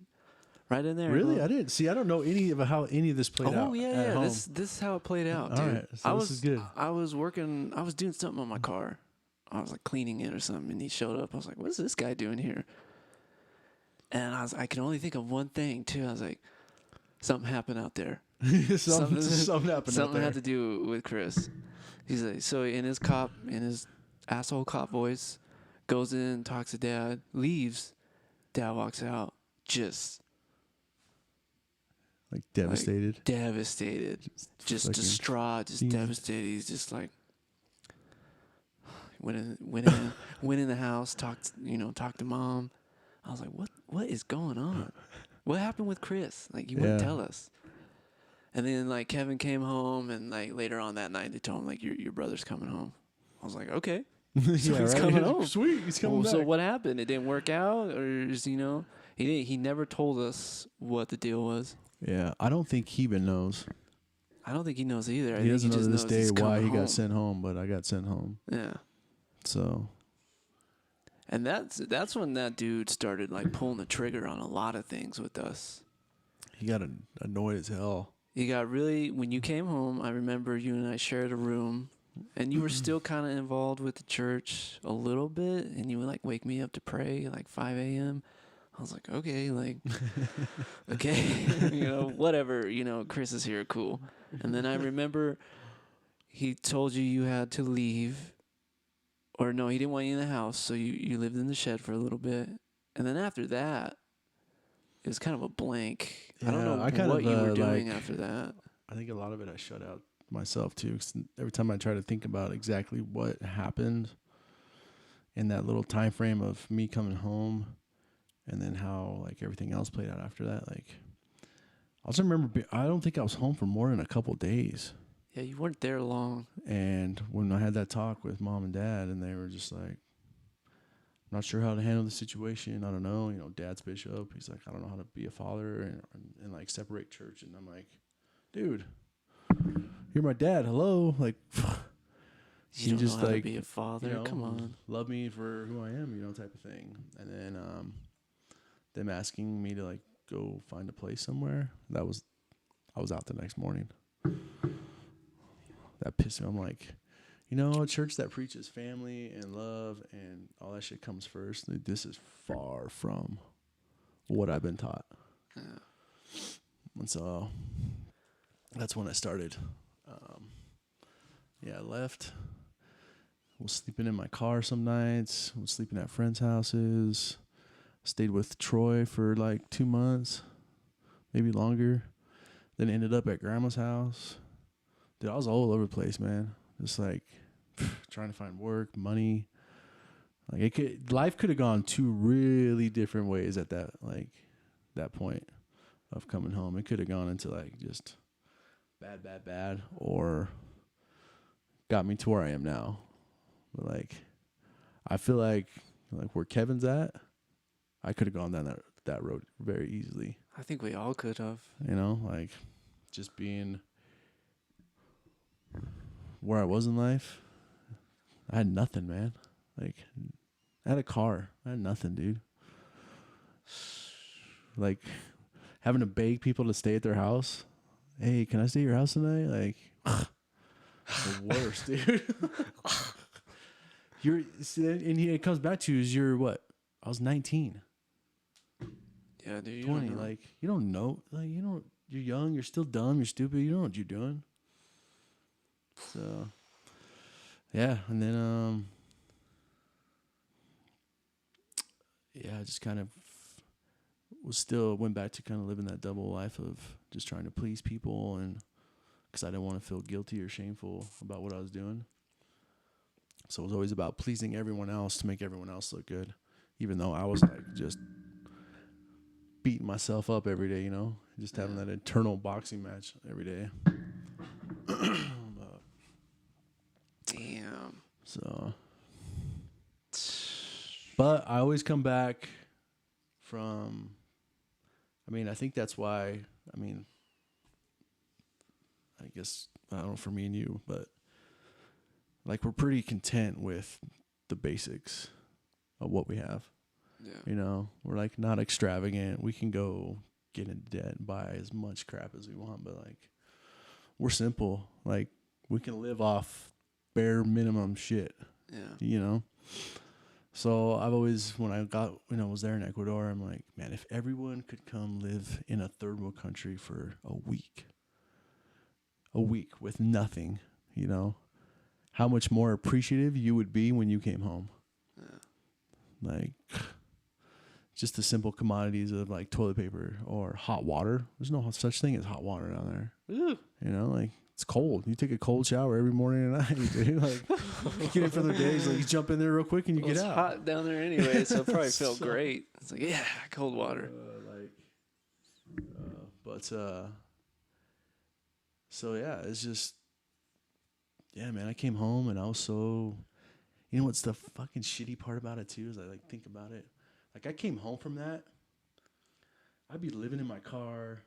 right in there." Really? I didn't see. I don't know how any of this played out. Oh yeah, at yeah. home. This is how it played out, All dude. right, so this is good. I was working. I was doing something on my car. I was like cleaning it or something, and he showed up. I was like, "What's this guy doing here?" And I could only think of one thing too. I was like, "Something happened out there. something happened. Something out there. had to do with Chris." He's like, so in his asshole cop voice, goes in, talks to Dad, leaves. Dad walks out, just Like devastated. like, devastated, just fucking distraught, just Jesus. devastated. He's just like went in the house, talked to Mom. I was like, what is going on? What happened with Chris? Like, you wouldn't tell us. And then like Kevin came home, and like later on that night they told him like your brother's coming home. I was like, okay, so he's coming home. Sweet, he's coming back. So what happened? It didn't work out, or just, he never told us what the deal was. Yeah, I don't think he even knows. I don't think he knows either. He doesn't know to this day why he home. got sent home, but I got sent home. Yeah. So. And that's when that dude started like pulling the trigger on a lot of things with us. He got annoyed as hell. You got really, when you came home, I remember you and I shared a room, and you were still kind of involved with the church a little bit, and you would like wake me up to pray like 5 a.m. I was like, okay, like, okay, whatever, Chris is here, cool. And then I remember he told you had to leave, or no, he didn't want you in the house, so you lived in the shed for a little bit. And then after that, it was kind of a blank. Yeah, I don't know what you were doing after that. I think a lot of it I shut out myself too. 'Cause every time I try to think about exactly what happened in that little time frame of me coming home, and then how like everything else played out after that, like I also remember I don't think I was home for more than a couple days. Yeah, you weren't there long. And when I had that talk with Mom and Dad, and they were just like, not sure how to handle the situation. I don't know. Dad's bishop. He's like, I don't know how to be a father and like separate church. And I'm like, dude, you're my dad. Hello. Like, you don't just know how like to be a father. Come on. Love me for who I am, type of thing. And then them asking me to like go find a place somewhere. I was out the next morning. That pissed me. I'm like, a church that preaches family and love and all that shit comes first. This is far from what I've been taught. Yeah. And so that's when I started. I left. Was sleeping in my car some nights. Was sleeping at friends' houses. Stayed with Troy for like 2 months, maybe longer. Then ended up at grandma's house. Dude, I was all over the place, man. Just like trying to find work, money. Like life could have gone two really different ways at that point of coming home. It could have gone into like just bad, or got me to where I am now. But like, I feel like where Kevin's at, I could have gone down that road very easily. I think we all could have. Like just being where I was in life. I had nothing, man. Like, I had a car. I had nothing, dude. Like, having to beg people to stay at their house. Hey, can I stay at your house tonight? Like, the worst, dude. It comes back to you're what? I was 19. Yeah, dude. 20. Like, you don't know. Like, you're young. You're still dumb. You're stupid. You don't know what you're doing. So, yeah. And then, I just kind of went back to kind of living that double life of just trying to please people and because I didn't want to feel guilty or shameful about what I was doing. So it was always about pleasing everyone else to make everyone else look good, even though I was like just beating myself up every day, just having that internal boxing match every day. Damn. So, but I always come back from, I think that's why, I guess, I don't know for me and you, but like we're pretty content with the basics of what we have. Yeah. We're like not extravagant. We can go get into debt and buy as much crap as we want, but like we're simple. Like we can live off bare minimum shit. Yeah. So I've always, when I was there in Ecuador, I'm like, man, if everyone could come live in a third world country for a week with nothing, how much more appreciative you would be when you came home. Yeah. Like just the simple commodities of like toilet paper or hot water. There's no such thing as hot water down there. Ooh. Like it's cold. You take a cold shower every morning and night, dude. Like you get it for the days. Like you jump in there real quick and you get out. It's hot down there anyway, so it probably felt great. It's like, yeah, cold water. So yeah, it's just, yeah, man, I came home and I was so, what's the fucking shitty part about it too is I like think about it. Like I came home from that, I'd be living in my car,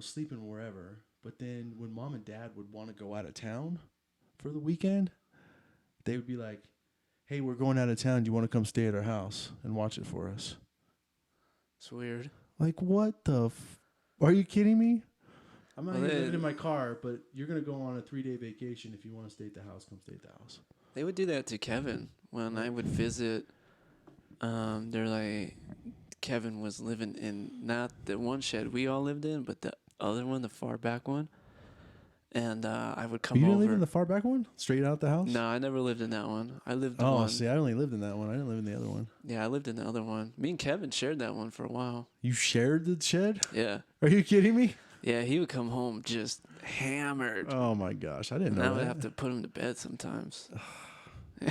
sleeping wherever. But then when mom and dad would want to go out of town for the weekend, they would be like, hey, we're going out of town. Do you want to come stay at our house and watch it for us? It's weird. Like, what the are you kidding me? I'm not even living in my car, but you're going to go on a 3-day vacation. If you want to stay at the house, come stay at the house. They would do that to Kevin when I would visit. They're like, Kevin was living in not the one shed we all lived in, but the other one, the far back one. And I would come over. You didn't live in the far back one? Straight out the house? No, I never lived in that one. I lived in one. Oh, see, I only lived in that one. I didn't live in the other one. Yeah, I lived in the other one. Me and Kevin shared that one for a while. You shared the shed? Yeah. Are you kidding me? Yeah, he would come home just hammered. Oh, my gosh. I didn't know that. I would have to put him to bed sometimes. I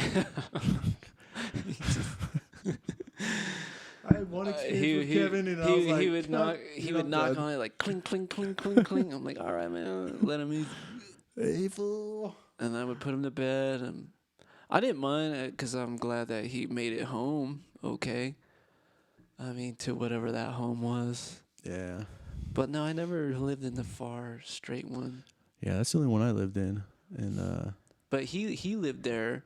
had one experience with Kevin, and I was like, he would knock on it like clink, clink, clink, clink, clink. I'm like, all right, man, let him eat. Hey, fool. And I would put him to bed, and I didn't mind because I'm glad that he made it home okay. To whatever that home was. Yeah. But no, I never lived in the far straight one. Yeah, that's the only one I lived in. And but he lived there.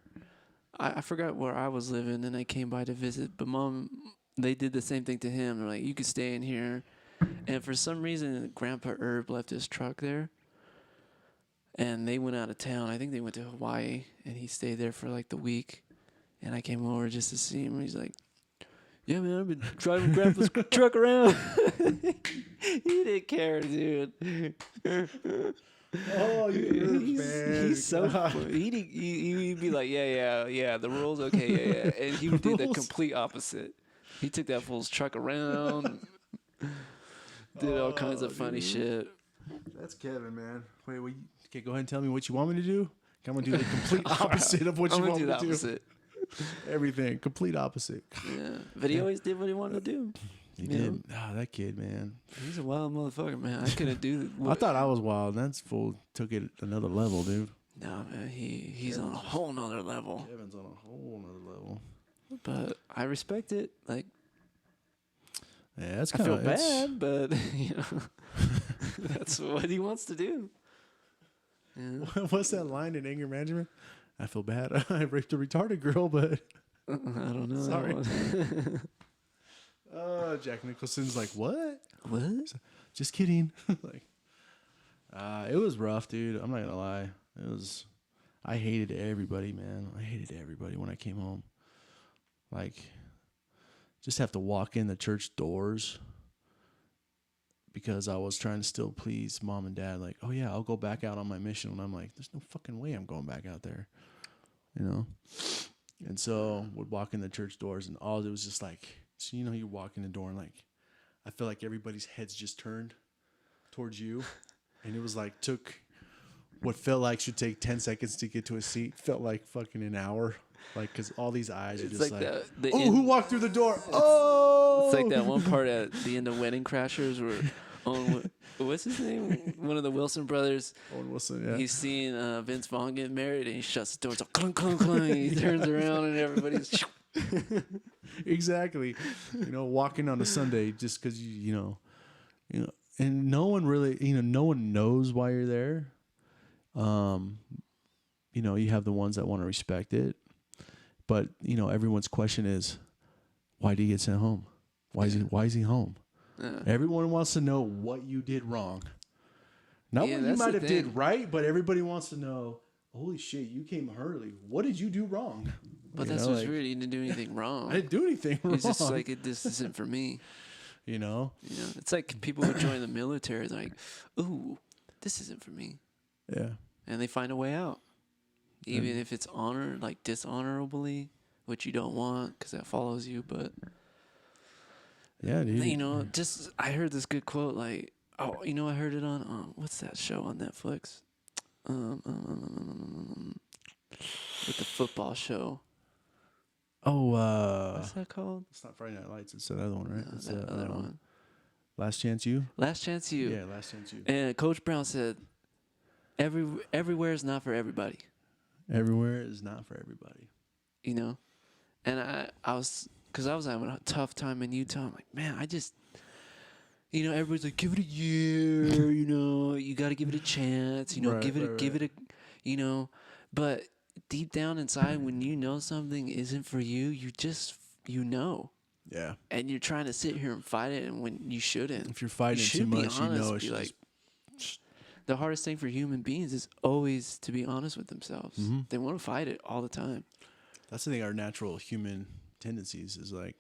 I forgot where I was living, and I came by to visit. But Mom, they did the same thing to him. They're like, you could stay in here. And for some reason, Grandpa Erbe left his truck there. And they went out of town. I think they went to Hawaii, and he stayed there for like the week. And I came over just to see him. And he's like, yeah, man, I've been driving Grandpa's truck around. He didn't care, dude. Oh, man. He's so funny. He'd be like, yeah, the rule's okay, yeah. And he would do the complete opposite. He took that fool's truck around, did all kinds of funny shit. That's Kevin, man. Wait, okay, go ahead and tell me what you want me to do. I'm going to do the complete opposite of what you want me to do. Everything. Complete opposite. Yeah. But he always did what he wanted to do. He did. Oh, that kid, man. He's a wild motherfucker, man. I couldn't do it. I thought I was wild. That fool took it another level, dude. No, man. He's on a whole nother level. Kevin's on a whole nother level. But I respect it. Like, yeah, that's I feel bad, but that's what he wants to do. Yeah. What's that line in Anger Management? I feel bad. I raped a retarded girl, but I don't know. Sorry. Jack Nicholson's like, what? What? Just kidding. Like, it was rough, dude. I'm not gonna lie. I hated everybody, man. I hated everybody when I came home. Like, just have to walk in the church doors because I was trying to still please mom and dad. Like, oh yeah, I'll go back out on my mission. And I'm like, there's no fucking way I'm going back out there, And so would walk in the church doors, and all it was just like, so you walk in the door and like, I feel like everybody's heads just turned towards you, and it was like took what felt like should take 10 seconds to get to a seat felt like fucking an hour. Like, because all these eyes are It's just like oh, end, who walked through the door? Oh! It's like that one part at the end of Wedding Crashers where what's his name? One of the Wilson brothers. Owen Wilson, yeah. He's seeing Vince Vaughn get married, and he shuts the door. It's like clunk, clunk, clunk. And he turns around, and everybody's... Exactly. Walking on a Sunday just because, you know, and no one really, no one knows why you're there. You have the ones that want to respect it. But, everyone's question is, why did he get sent home? Why is he home? Everyone wants to know what you did wrong. Not what you might have did right, but everybody wants to know, holy shit, you came early. What did you do wrong? But that's what's weird. You didn't do anything wrong. I didn't do anything wrong. It's just like, this isn't for me. It's like people who join the military, like, ooh, this isn't for me. Yeah. And they find a way out. Even if it's like dishonorably, which you don't want because that follows you. But, yeah, dude. I heard this good quote, like, I heard it on, what's that show on Netflix? With the football show. Oh, what's that called? It's not Friday Night Lights. It's that other one, right? No, It's that other one. Last Chance U? Last Chance U. Yeah, Last Chance U. And Coach Brown said, everywhere is not for everybody. Everywhere is not for everybody. And I was having a tough time in Utah. I'm like, man, I just, everybody's like, give it a year, you got to give it a chance, give it a, but deep down inside, when you know something isn't for you, you just, Yeah. And you're trying to sit here and fight it, and when you shouldn't. If you're fighting too much, it's like, the hardest thing for human beings is always to be honest with themselves. Mm-hmm. They want to fight it all the time. That's the thing, our natural human tendencies is like,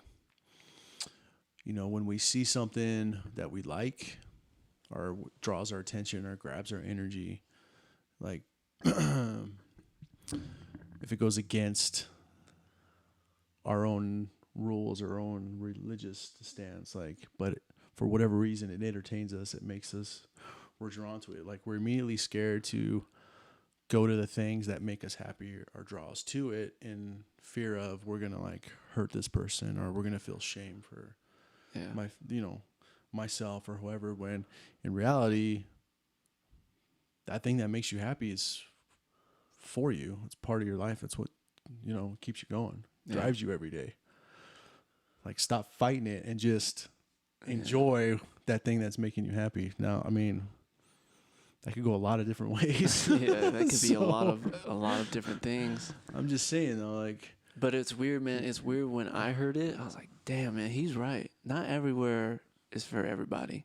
when we see something that we like or draws our attention or grabs our energy, like if it goes against our own rules, our own religious stance, but for whatever reason it entertains us, it makes us, we're drawn to it. Like, we're immediately scared to go to the things that make us happy or draw us to it in fear of we're going to hurt this person or we're going to feel shame for myself or whoever, when in reality, that thing that makes you happy is for you. It's part of your life. It's what, keeps you going, drives you every day. Like, stop fighting it and just enjoy that thing that's making you happy. Now, I mean, that could go a lot of different ways. Yeah, that could be a lot of different things. I'm just saying though, but it's weird, man. It's weird. When I heard it, I was like, damn, man, he's right. Not everywhere is for everybody.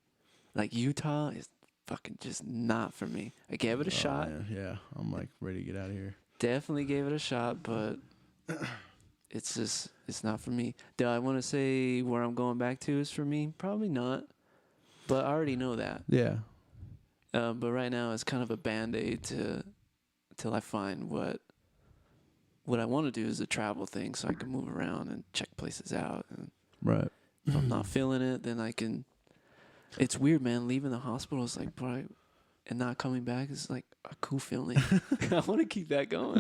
Like, Utah is fucking just not for me. I gave it a shot. Man. Yeah, I'm ready to get out of here. Definitely gave it a shot, but it's not for me. Do I want to say where I'm going back to is for me? Probably not. But I already know that. Yeah. But right now it's kind of a Band-Aid till I find what I want to do is a travel thing, so I can move around and check places out. And right. If I'm not feeling it, then I can. It's weird, man. Leaving the hospital is like, and not coming back is like a cool feeling. I want to keep that going.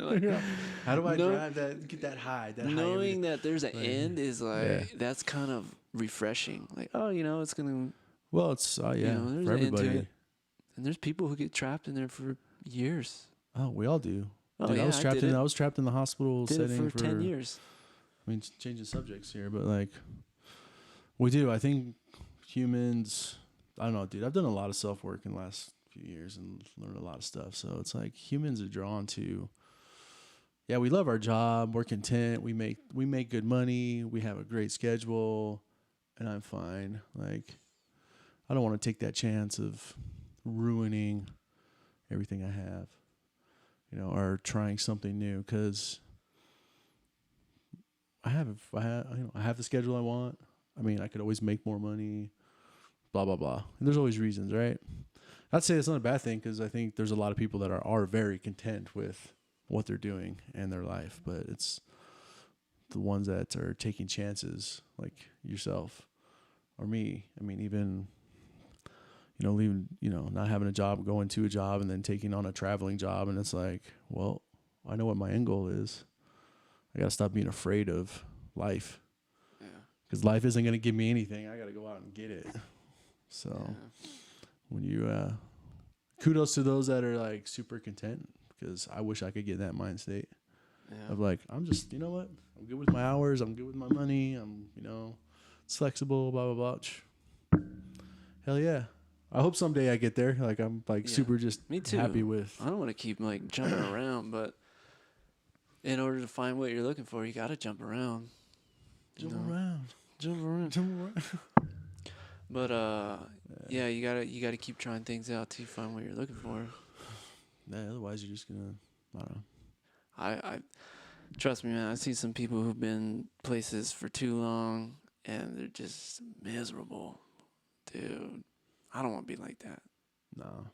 How do I drive that? Get that high. Knowing that there's an end is that's kind of refreshing. Like, it's gonna. Well, it's there's for everybody. And there's people who get trapped in there for years. Oh, we all do. Oh, dude, yeah, I was trapped in the hospital setting for 10 years. I mean, changing subjects here, but we do. I think humans, I don't know, dude. I've done a lot of self-work in the last few years and learned a lot of stuff. So it's like humans are drawn to, we love our job. We're content. We make good money. We have a great schedule, and I'm fine. I don't want to take that chance of ruining everything I have, or trying something new, because I have the schedule I want. I mean, I could always make more money, blah, blah, blah. And there's always reasons, right? I'd say it's not a bad thing, because I think there's a lot of people that are very content with what they're doing in their life, but it's the ones that are taking chances, like yourself or me. I mean, even leaving, not having a job, going to a job, and then taking on a traveling job. And it's like, well, I know what my end goal is. I got to stop being afraid of life. Yeah. Because life isn't going to give me anything. I got to go out and get it. So when you, kudos to those that are like super content, because I wish I could get in that mind state of like, I'm just, you know what? I'm good with my hours. I'm good with my money. I'm, it's flexible, blah, blah, blah. Hell yeah. I hope someday I get there. Like, I'm like super just Me too. happy with. I don't want to keep like jumping around, but in order to find what you're looking for, you got to jump around. Jump around. But yeah, you gotta keep trying things out till you find what you're looking for. Yeah, otherwise you're just gonna, I don't know. I trust me, man. I've seen some people who've been places for too long and they're just miserable, dude. I don't want to be like that. No.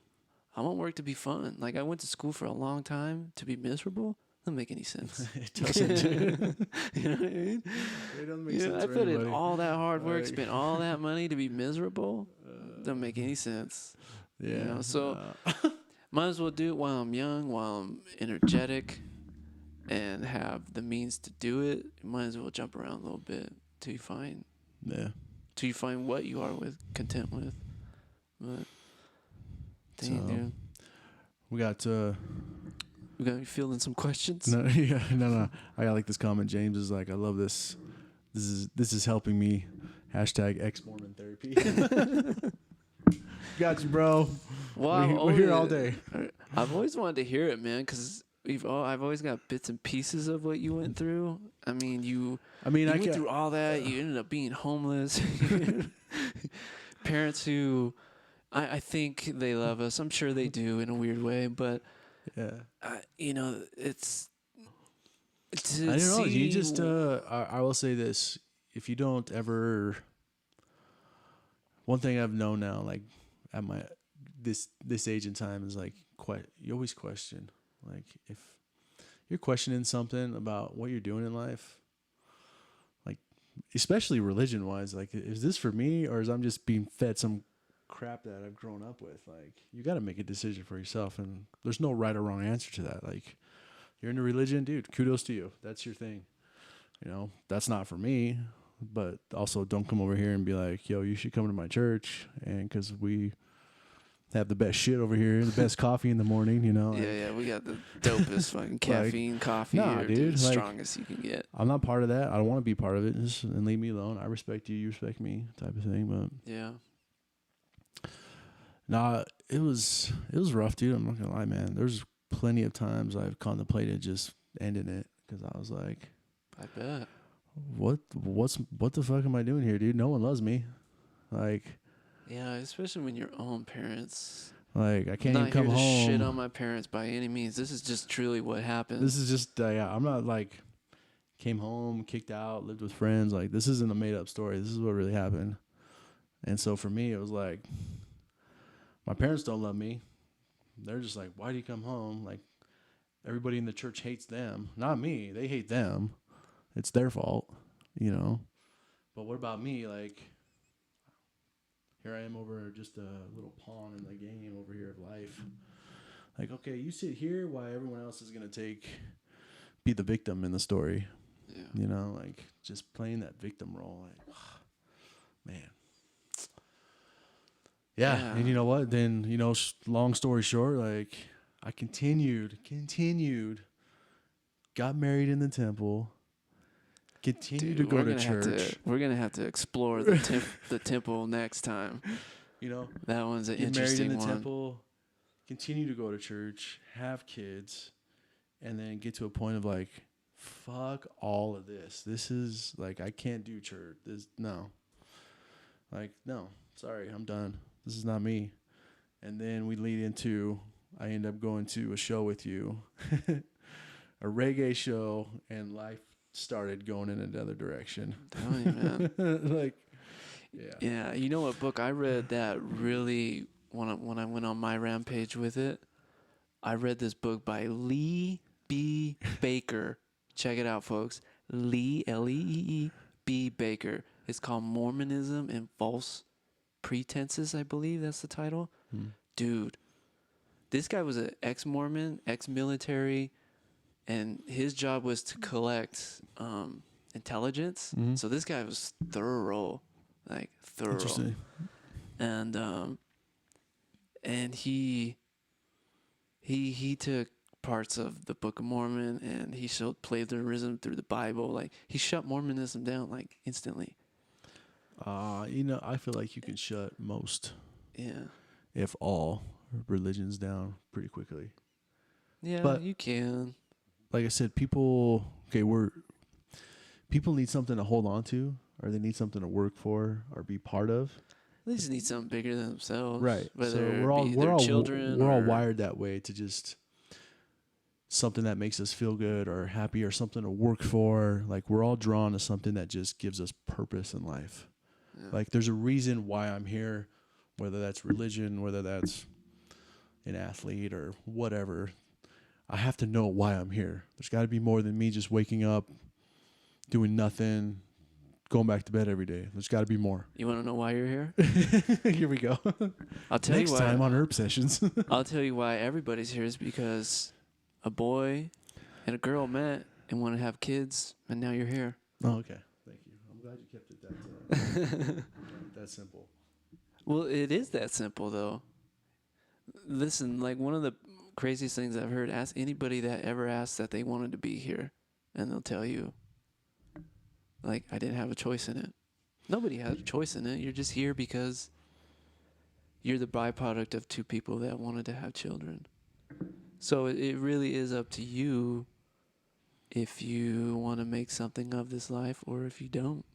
I want work to be fun. Like, I went to school for a long time to be miserable. Doesn't make any sense. It doesn't. You know what I mean? It doesn't make sense. I for put anybody. in all that hard work, spent all that money to be miserable. Doesn't make any sense. Yeah. So might as well do it while I'm young, while I'm energetic, and have the means to do it. You might as well jump around a little bit till you find what you are content with. But dang, dude. We got you fielding some questions? no. I got like this comment. James is like, I love this. This is helping me. # ex-Mormon therapy. Got you, bro. Wow, we're here all day. I've always wanted to hear it, man, because I've always got bits and pieces of what you went through. I mean, you went through all that. You ended up being homeless. Parents who, I think they love us. I'm sure they do in a weird way, but yeah, it's. I don't know. You just, I will say this: if you don't ever, one thing I've known now, like at my this age and time, is like you always question, like if you're questioning something about what you're doing in life, like especially religion wise, like is this for me or is I'm just being fed some crap that I've grown up with? Like you got to make a decision for yourself, and there's no right or wrong answer to that. Like you're into religion, dude, kudos to you. That's your thing. That's not for me, but also don't come over here and be like, yo, you should come to my church, and because we have the best shit over here, the best coffee in the morning, Yeah, we got the dopest fucking caffeine coffee. Dude, strongest you can get. I'm not part of that. I don't want to be part of it. Just and leave me alone. I respect you, you respect me, type of thing. But yeah, it was rough, dude. I'm not gonna lie, man. There's plenty of times I've contemplated just ending it because I was like, I bet. What the fuck am I doing here, dude? No one loves me. Like, yeah, especially when your own parents. Like, I can't I'm even come not here home. to shit on my parents by any means. This is just truly what happened. This is just, I'm not like, came home, kicked out, lived with friends. Like, this isn't a made up story. This is what really happened. And so for me, it was like, my parents don't love me. They're just like, why do you come home? Like, everybody in the church hates them. Not me. They hate them. It's their fault, But what about me? Like, here I am over just a little pawn in the game over here of life. Like, okay, you sit here while everyone else is going to be the victim in the story. Yeah. Like just playing that victim role. Like, man. Yeah. And you know what? Then, long story short, like I continued, got married in the temple, continued to go to church. We're going to have to explore the temple next time. That one's an interesting one. Married in the temple, continue to go to church, have kids, and then get to a point of like, fuck all of this. This is like, I can't do church. No, sorry, I'm done. This is not me. And then we lead into, I end up going to a show with you, a reggae show, and life started going in another direction. I'm telling you, man. Like, yeah. Yeah, you know what book I read that really, when I went on my rampage with it, I read this book by Lee B. Baker. Check it out, folks. Lee, L-E-E-E, B. Baker. It's called Mormonism and False Pretenses, I believe that's the title. Hmm. Dude, this guy was an ex-Mormon, ex-military, and his job was to collect intelligence. Mm-hmm. So this guy was thorough, like thorough. Interesting. And he took parts of the Book of Mormon and he showed plagiarism through the Bible. Like he shut Mormonism down like instantly. I feel like you can shut most, if all, religions down pretty quickly. Yeah, but you can. Like I said, people need something to hold on to, or they need something to work for, or be part of. They just need something bigger than themselves, right? Whether So we're all children. We're all wired that way to just something that makes us feel good or happy, or something to work for. Like we're all drawn to something that just gives us purpose in life. Yeah. Like there's a reason why I'm here, whether that's religion, whether that's an athlete or whatever. I have to know why I'm here. There's got to be more than me just waking up, doing nothing, going back to bed every day. There's got to be more. You want to know why you're here? Here we go. I'll tell Next you why. time on Herb Sessions. I'll tell you why everybody's here is because a boy and a girl met and want to have kids, and now you're here. Oh, okay. Thank you. I'm glad you kept it that simple. Well, it is that simple, though. Listen, like one of the craziest things I've heard, ask anybody that ever asked that they wanted to be here, and they'll tell you, like, I didn't have a choice in it. Nobody had a choice in it. You're just here because you're the byproduct of two people that wanted to have children. So it really is up to you if you want to make something of this life or if you don't.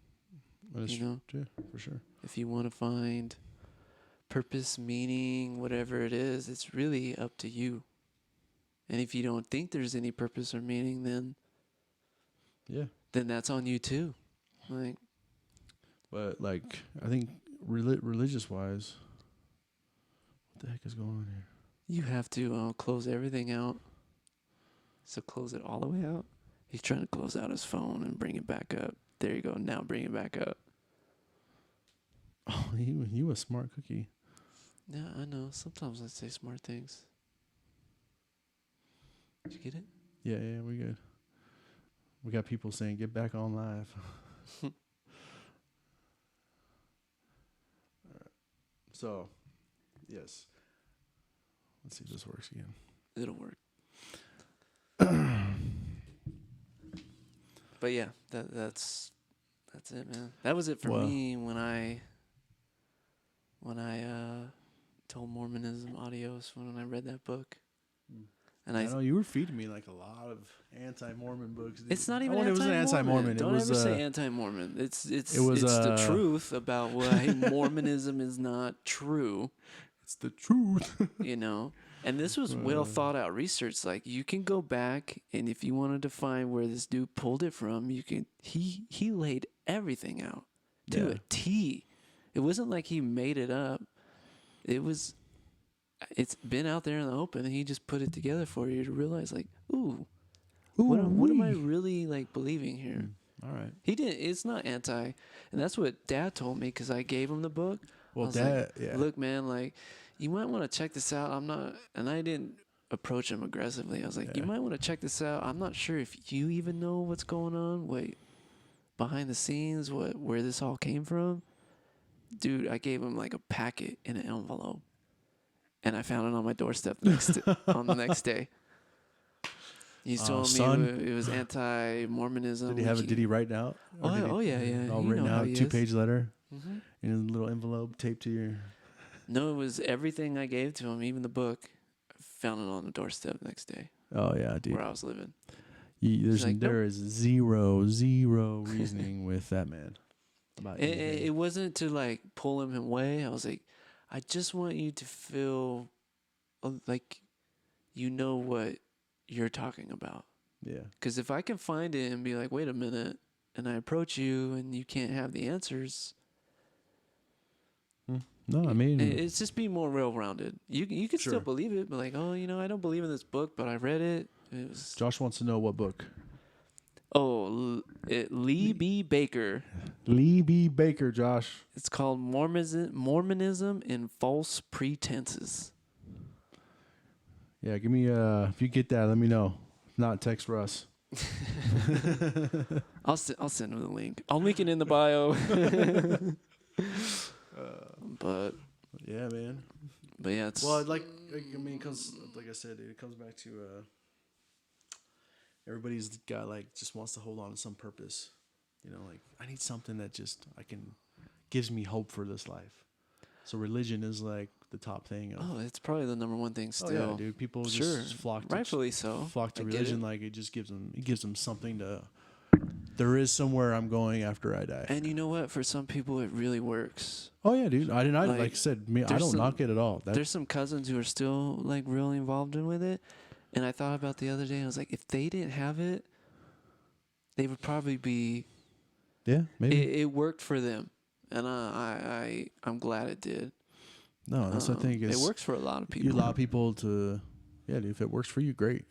You know? Yeah, for sure. If you want to find purpose, meaning, whatever it is, it's really up to you. And if you don't think there's any purpose or meaning, then that's on you too. But I think religious wise, what the heck is going on here? You have to close everything out. So close it all the way out. He's trying to close out his phone and bring it back up. There you go. Now bring it back up. Oh, you a smart cookie. Yeah, I know. Sometimes I say smart things. Did you get it? Yeah, we good. We got people saying, get back on live. All right. So, yes. Let's see if this works again. It'll work. But yeah, that's it, man. That was it for me when I told Mormonism Adios when I read that book. And I know you were feeding me like a lot of anti-Mormon books. It's not even anti-Mormon. It wasn't anti-Mormon. Don't ever say anti-Mormon. It's the truth about why Mormonism is not true. It's the truth. You know? And this was well thought out research. Like you can go back and if you wanted to find where this dude pulled it from, you can he laid everything out to a T. It wasn't like he made it up. It's been out there in the open, and he just put it together for you to realize, like, what am I really like believing here? All right. He didn't. It's not anti, and that's what Dad told me because I gave him the book. Well, Dad, look, man, like, you might want to check this out. And I didn't approach him aggressively. I was like, you might want to check this out. I'm not sure if you even know what's going on. Wait, behind the scenes, where this all came from, dude. I gave him like a packet in an envelope. And I found it on my doorstep on the next day. He's told me it was anti-Mormonism. Did he write out? Yeah. All written out, 2-page letter in a little envelope taped to your... No, it was everything I gave to him, even the book. I found it on the doorstep next day. Oh, yeah, dude. Where I was living. There is zero reasoning with that man. It wasn't to like pull him away. I was like, I just want you to feel like you know what you're talking about. Yeah. Because if I can find it and be like, wait a minute, and I approach you and you can't have the answers. No, I mean... It's just being more well-rounded. You can still believe it, but like, I don't believe in this book, but I read it. Josh wants to know what book. Lee B. Baker. Lee B. Baker, Josh. It's called Mormonism and False Pretenses. Yeah, give me if you get that, let me know. If not, text Russ. I'll send him the link. I'll link it in the bio. But yeah, man. But yeah, it's because like I said, it comes back to everybody's got just wants to hold on to some purpose. I need something that just gives me hope for this life. So religion is the top thing. It's probably the number one thing still. Oh, yeah, dude. People just flock to rightfully so. Flock to religion. It just gives them something to. There is somewhere I'm going after I die. And you know what? For some people, it really works. Oh yeah, dude. Like I said, I don't knock it at all. There's some cousins who are still really involved with it, and I thought about the other day. I was like, if they didn't have it, they would probably be. Yeah, maybe it worked for them, and I'm glad it did. No, that's what I think. It works for a lot of people. You allow people to, dude, if it works for you, great.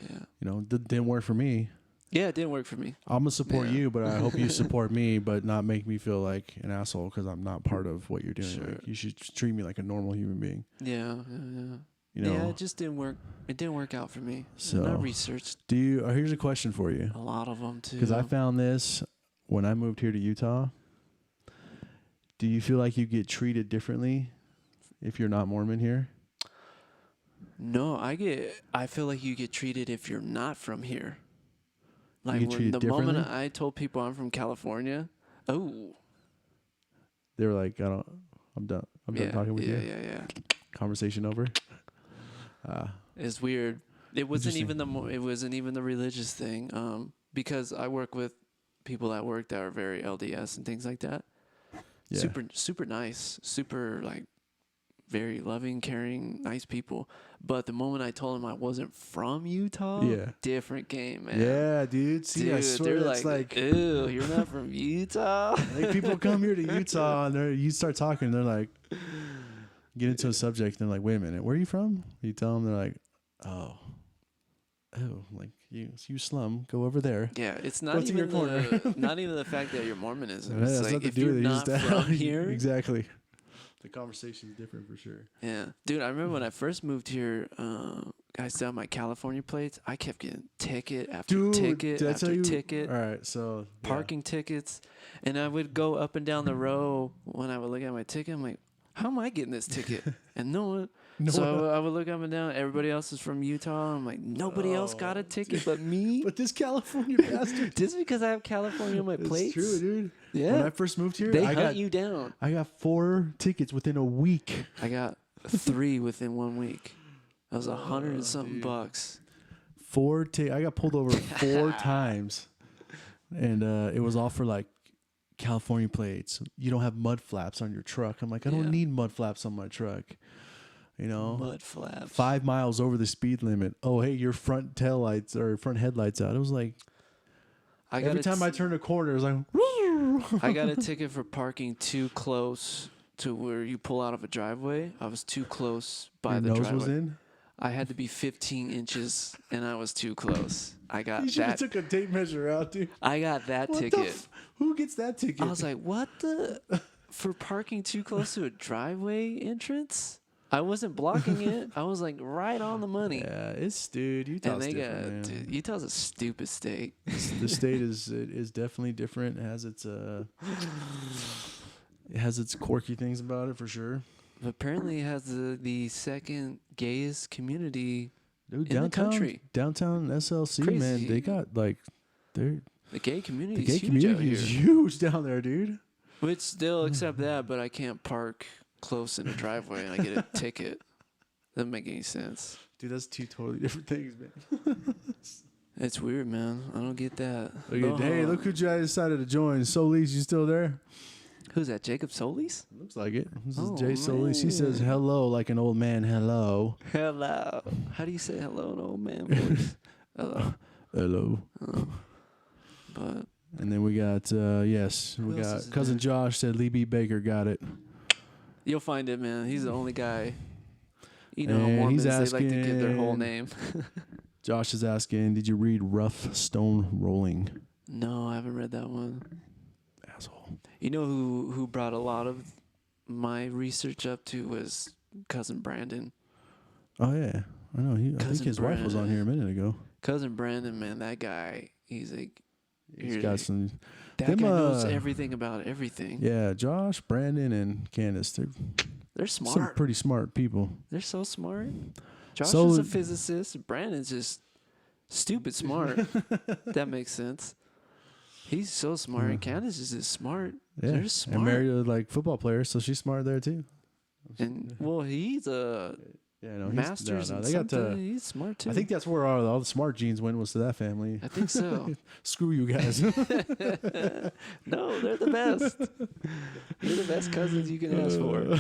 Yeah. It didn't work for me. Yeah, it didn't work for me. I'm gonna support you, but I hope you support me, but not make me feel like an asshole because I'm not part of what you're doing. Sure. You should treat me like a normal human being. Yeah. Yeah, it just didn't work. It didn't work out for me. So and I researched. Here's a question for you. A lot of them too. Because I found this when I moved here to Utah. Do you feel like you get treated differently if you're not Mormon here? No, I feel like you get treated if you're not from here. The moment I told people I'm from California, they were like, I'm done. I'm done talking with you. Yeah. Conversation over. It's weird. It wasn't even the religious thing. Because I work with people at work that are very LDS and things like that. Yeah. Super nice, super very loving, caring, nice people. But the moment I told them I wasn't from Utah, different game, man. Yeah, dude. See, I swear they're that's ew, you're not from Utah. People come here to Utah and you start talking, and they're like, get into a subject, and they're like, wait a minute, where are you from? You tell them, they're like, oh, you slum, go over there. Yeah, it's not even not even the fact that you're Mormonism. It's if you're not from here, exactly. The conversation is different for sure. Yeah. Dude, I remember when I first moved here, I still have my California plates. I kept getting ticket after ticket after ticket. All right, so. Parking tickets. And I would go up and down the row when I would look at my ticket. I'm like, how am I getting this ticket? And no one. So I would look up and down. Everybody else is from Utah. I'm like, nobody else got a ticket but me. But this California bastard. Just because I have California on my plates. It's true, dude. Yeah. When I first moved here, they hunt you down. I got 4 tickets within a week. I got 3 within 1 week. That was $100 and something bucks. I got pulled over 4 times, and it was all for California plates. You don't have mud flaps on your truck. I'm like, I don't need mud flaps on my truck. Mud flaps. 5 miles over the speed limit. Oh, hey, your front tail lights or front headlights out. It was like every time I turned a corner, it was like. I got a ticket for parking too close to where you pull out of a driveway. I was too close by the driveway. Was in? I had to be 15 inches, and I was too close. I got that. You should have took a tape measure out, dude. I got that ticket. Who gets that ticket? I was like, what the? For parking too close to a driveway entrance? I wasn't blocking it. I was right on the money. Yeah, Utah's different, man. Utah's a stupid state. The state is definitely different. It has its quirky things about it for sure. But apparently, it has the second gayest community in the country. Downtown SLC, crazy. Man, they got the gay community. The gay community is huge down there, dude. Which still accept that, but I can't park close in a driveway and I get a ticket. Doesn't make any sense. Dude, that's 2 totally different things, man. It's weird, man. I don't get that. Hey, look who decided to join. Solis, you still there? Who's that? Jacob Solis? Looks like it. This is Jay Solis. He says hello like an old man. Hello. Hello. How do you say hello in an old man voice? Hello. Hello. But. And then we got Cousin Josh said Lee B. Baker got it. You'll find it, man. He's the only guy. Mormons, they like to give their whole name. Josh is asking, did you read Rough Stone Rolling? No, I haven't read that one. Asshole. You know who brought a lot of my research up to was cousin Brandon. Oh yeah, I know. I think his wife was on here a minute ago. Cousin Brandon, man, that guy, he's like, he's got some. That guy knows everything about everything. Yeah, Josh, Brandon, and Candace, they're smart. Some pretty smart people. They're so smart. Josh is a physicist. Brandon's just stupid smart. That makes sense. He's so smart, and Candace is just smart. Yeah, they're smart. And married a football player, so she's smart there too. And well, he's a master's. They got he's smart too. I think that's where all the smart genes went, was to that family. I think so. Screw you guys. No, they're the best. They're the best cousins you can ask for.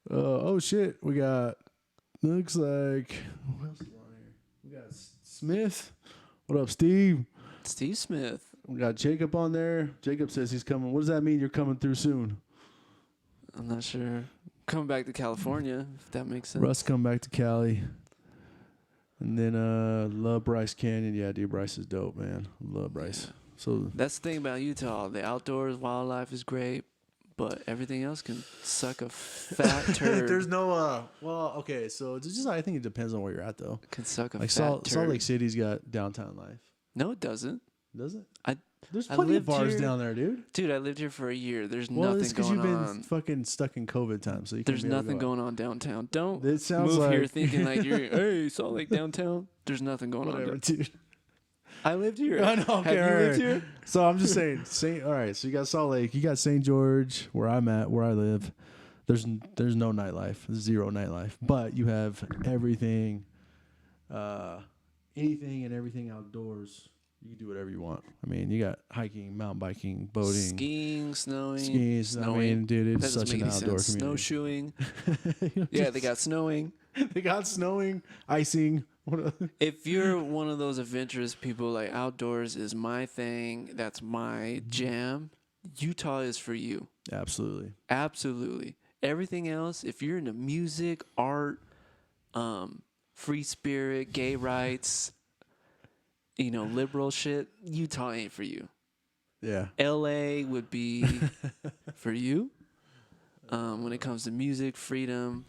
Oh shit, we got. Looks like who else is on here? We got Smith. What up, Steve? Steve Smith. We got Jacob on there. Jacob says he's coming. What does that mean? You're coming through soon? I'm not sure. Coming back to California, if that makes sense. Russ come back to Cali. And then love Bryce Canyon. Yeah, dude, Bryce is dope, man. Love Bryce. Yeah. So that's the thing about Utah. The outdoors, wildlife is great, but everything else can suck a fat turd. There's no okay, so it's just, I think it depends on where you're at though. It can suck a fat Salt turd. Lake City's got downtown life. No, it doesn't. Does it? There's plenty of bars down there, dude. Dude, I lived here for a year. There's nothing going on. Well, it's because you've been fucking stuck in COVID time, so there's nothing going on downtown. Don't it sounds move like here thinking like you're, hey, Salt Lake downtown. There's nothing going on, dude. I lived here. I know. Okay, Have you lived here? So I'm just saying. All right. So you got Salt Lake. You got St. George, where I'm at, where I live. There's no nightlife. Zero nightlife. But you have everything, anything and everything outdoors. You can do whatever you want. I mean, you got hiking, mountain biking, boating, skiing, snowing. I mean, dude, it's such an outdoor community. Snowshoeing. Yeah, they got snowing. They got snowing, icing. If you're one of those adventurous people, like outdoors is my thing, that's my jam, Utah is for you. Absolutely. Absolutely. Everything else, if you're into music, art, free spirit, gay rights, liberal shit, Utah ain't for you. Yeah. LA would be for you. When it comes to music, freedom,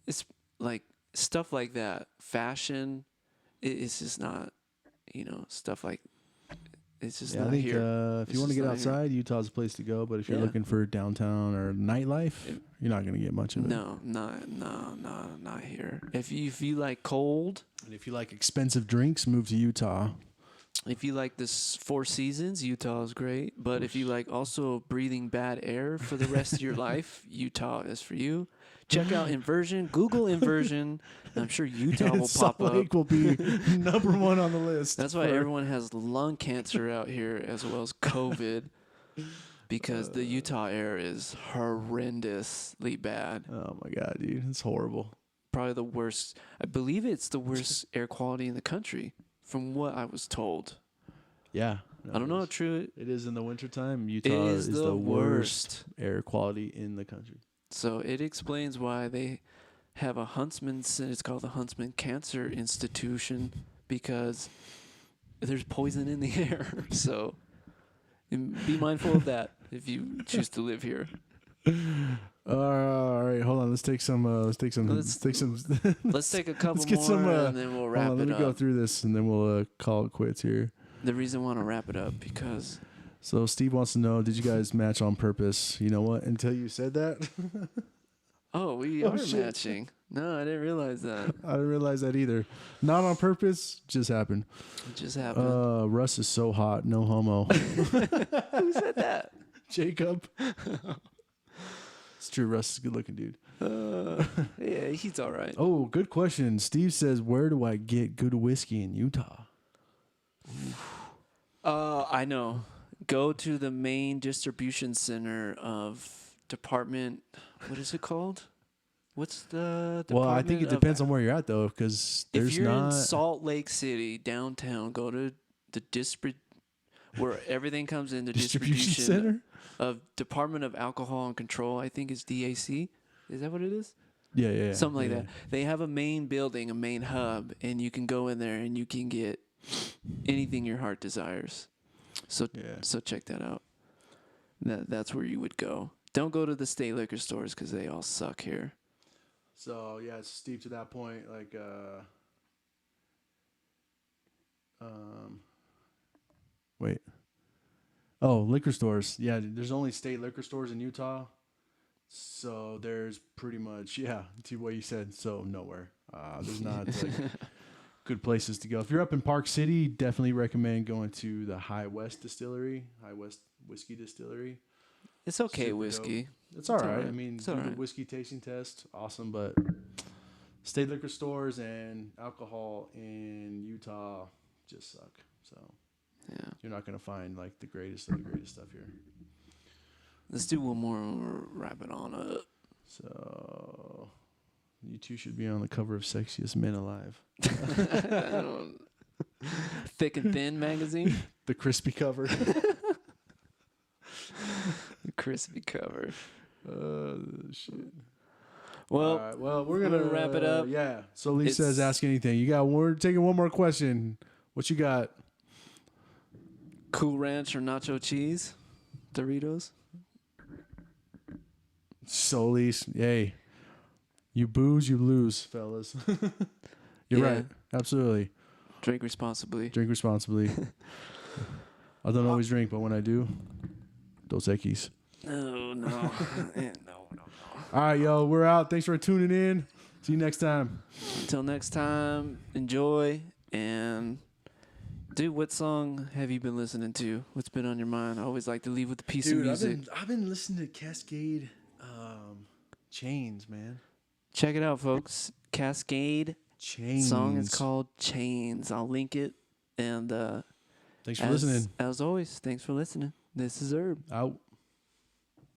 it's like stuff like that. Fashion, it's just not, stuff like, it's just not here. If you want to get outside, Utah's a place to go. But if you're looking for downtown or nightlife, you're not going to get much of it. No, not here. If you like cold, and if you like expensive drinks, move to Utah. If you like this Four Seasons, Utah is great. But if you like also breathing bad air for the rest of your life, Utah is for you. Check out inversion. Google inversion. I'm sure Utah will pop up. Salt Lake will be number one on the list. That's why everyone has lung cancer out here as well as COVID, because the Utah air is horrendously bad. Oh my God, dude, it's horrible. Probably the worst. I believe it's the worst air quality in the country, from what I was told. Yeah. No, I don't know how true it is in the wintertime. Utah is the worst air quality in the country. So it explains why they have a Huntsman. It's called the Huntsman Cancer Institution, because there's poison in the air. So be mindful of that if you choose to live here. All right, hold on. Let's take a couple more, and then we'll wrap it up. Let me go through this, and then we'll call it quits here. The reason I want to wrap it up because. So Steve wants to know, did you guys match on purpose? You know what? Until you said that. We are matching. No, I didn't realize that. I didn't realize that either. Not on purpose. Just happened. It just happened. Russ is so hot. No homo. Who said that? Jacob. It's true. Russ is a good looking dude. Yeah, he's all right. Oh, good question. Steve says, where do I get good whiskey in Utah? I know. Go to the main distribution center of Department. What is it called? What's the department? Well, I think it depends on where you're at, though, because there's if you're in Salt Lake City, downtown, go to the where everything comes in, the distribution center of Department of Alcohol and Control. I think it's DAC. Is that what it is? Yeah. Something like yeah. that. They have a main building, a main hub, and you can go in there and you can get anything your heart desires. So check that out. That's where you would go. Don't go to the state liquor stores because they all suck here. So yeah, it's steep to that point. Like, wait. Oh, liquor stores. Yeah, there's only state liquor stores in Utah. So there's pretty much, to what you said. So nowhere. There's not like good places to go. If you're up in Park City, definitely recommend going to the High West Whiskey Distillery. It's okay, Super whiskey. Dope. It's all right. right. I mean, It's do all the right. whiskey tasting test. Awesome. But state liquor stores and alcohol in Utah just suck. So you're not going to find like the greatest of the greatest stuff here. Let's do one more and we'll wrap it on up. So you two should be on the cover of Sexiest Men Alive. Thick and Thin magazine. The crispy cover. The crispy cover. Shit. Well, all right, well, we're gonna wrap it up. Yeah. So Lee says, ask anything. We're taking one more question. What you got? Cool Ranch or nacho cheese? Doritos? So Lee, hey, you booze, you lose, fellas. You're right. Absolutely. Drink responsibly. Drink responsibly. I don't always drink, but when I do, Dos Equis. No. No. All right, yo, we're out. Thanks for tuning in. See you next time. Until next time, enjoy. And, dude, what song have you been listening to? What's been on your mind? I always like to leave with a piece of music. I've been listening to Cascade Chains, man. Check it out, folks. Cascade. Chains. Song is called Chains. I'll link it. And thanks for listening. As always, thanks for listening. This is Erbe. Out.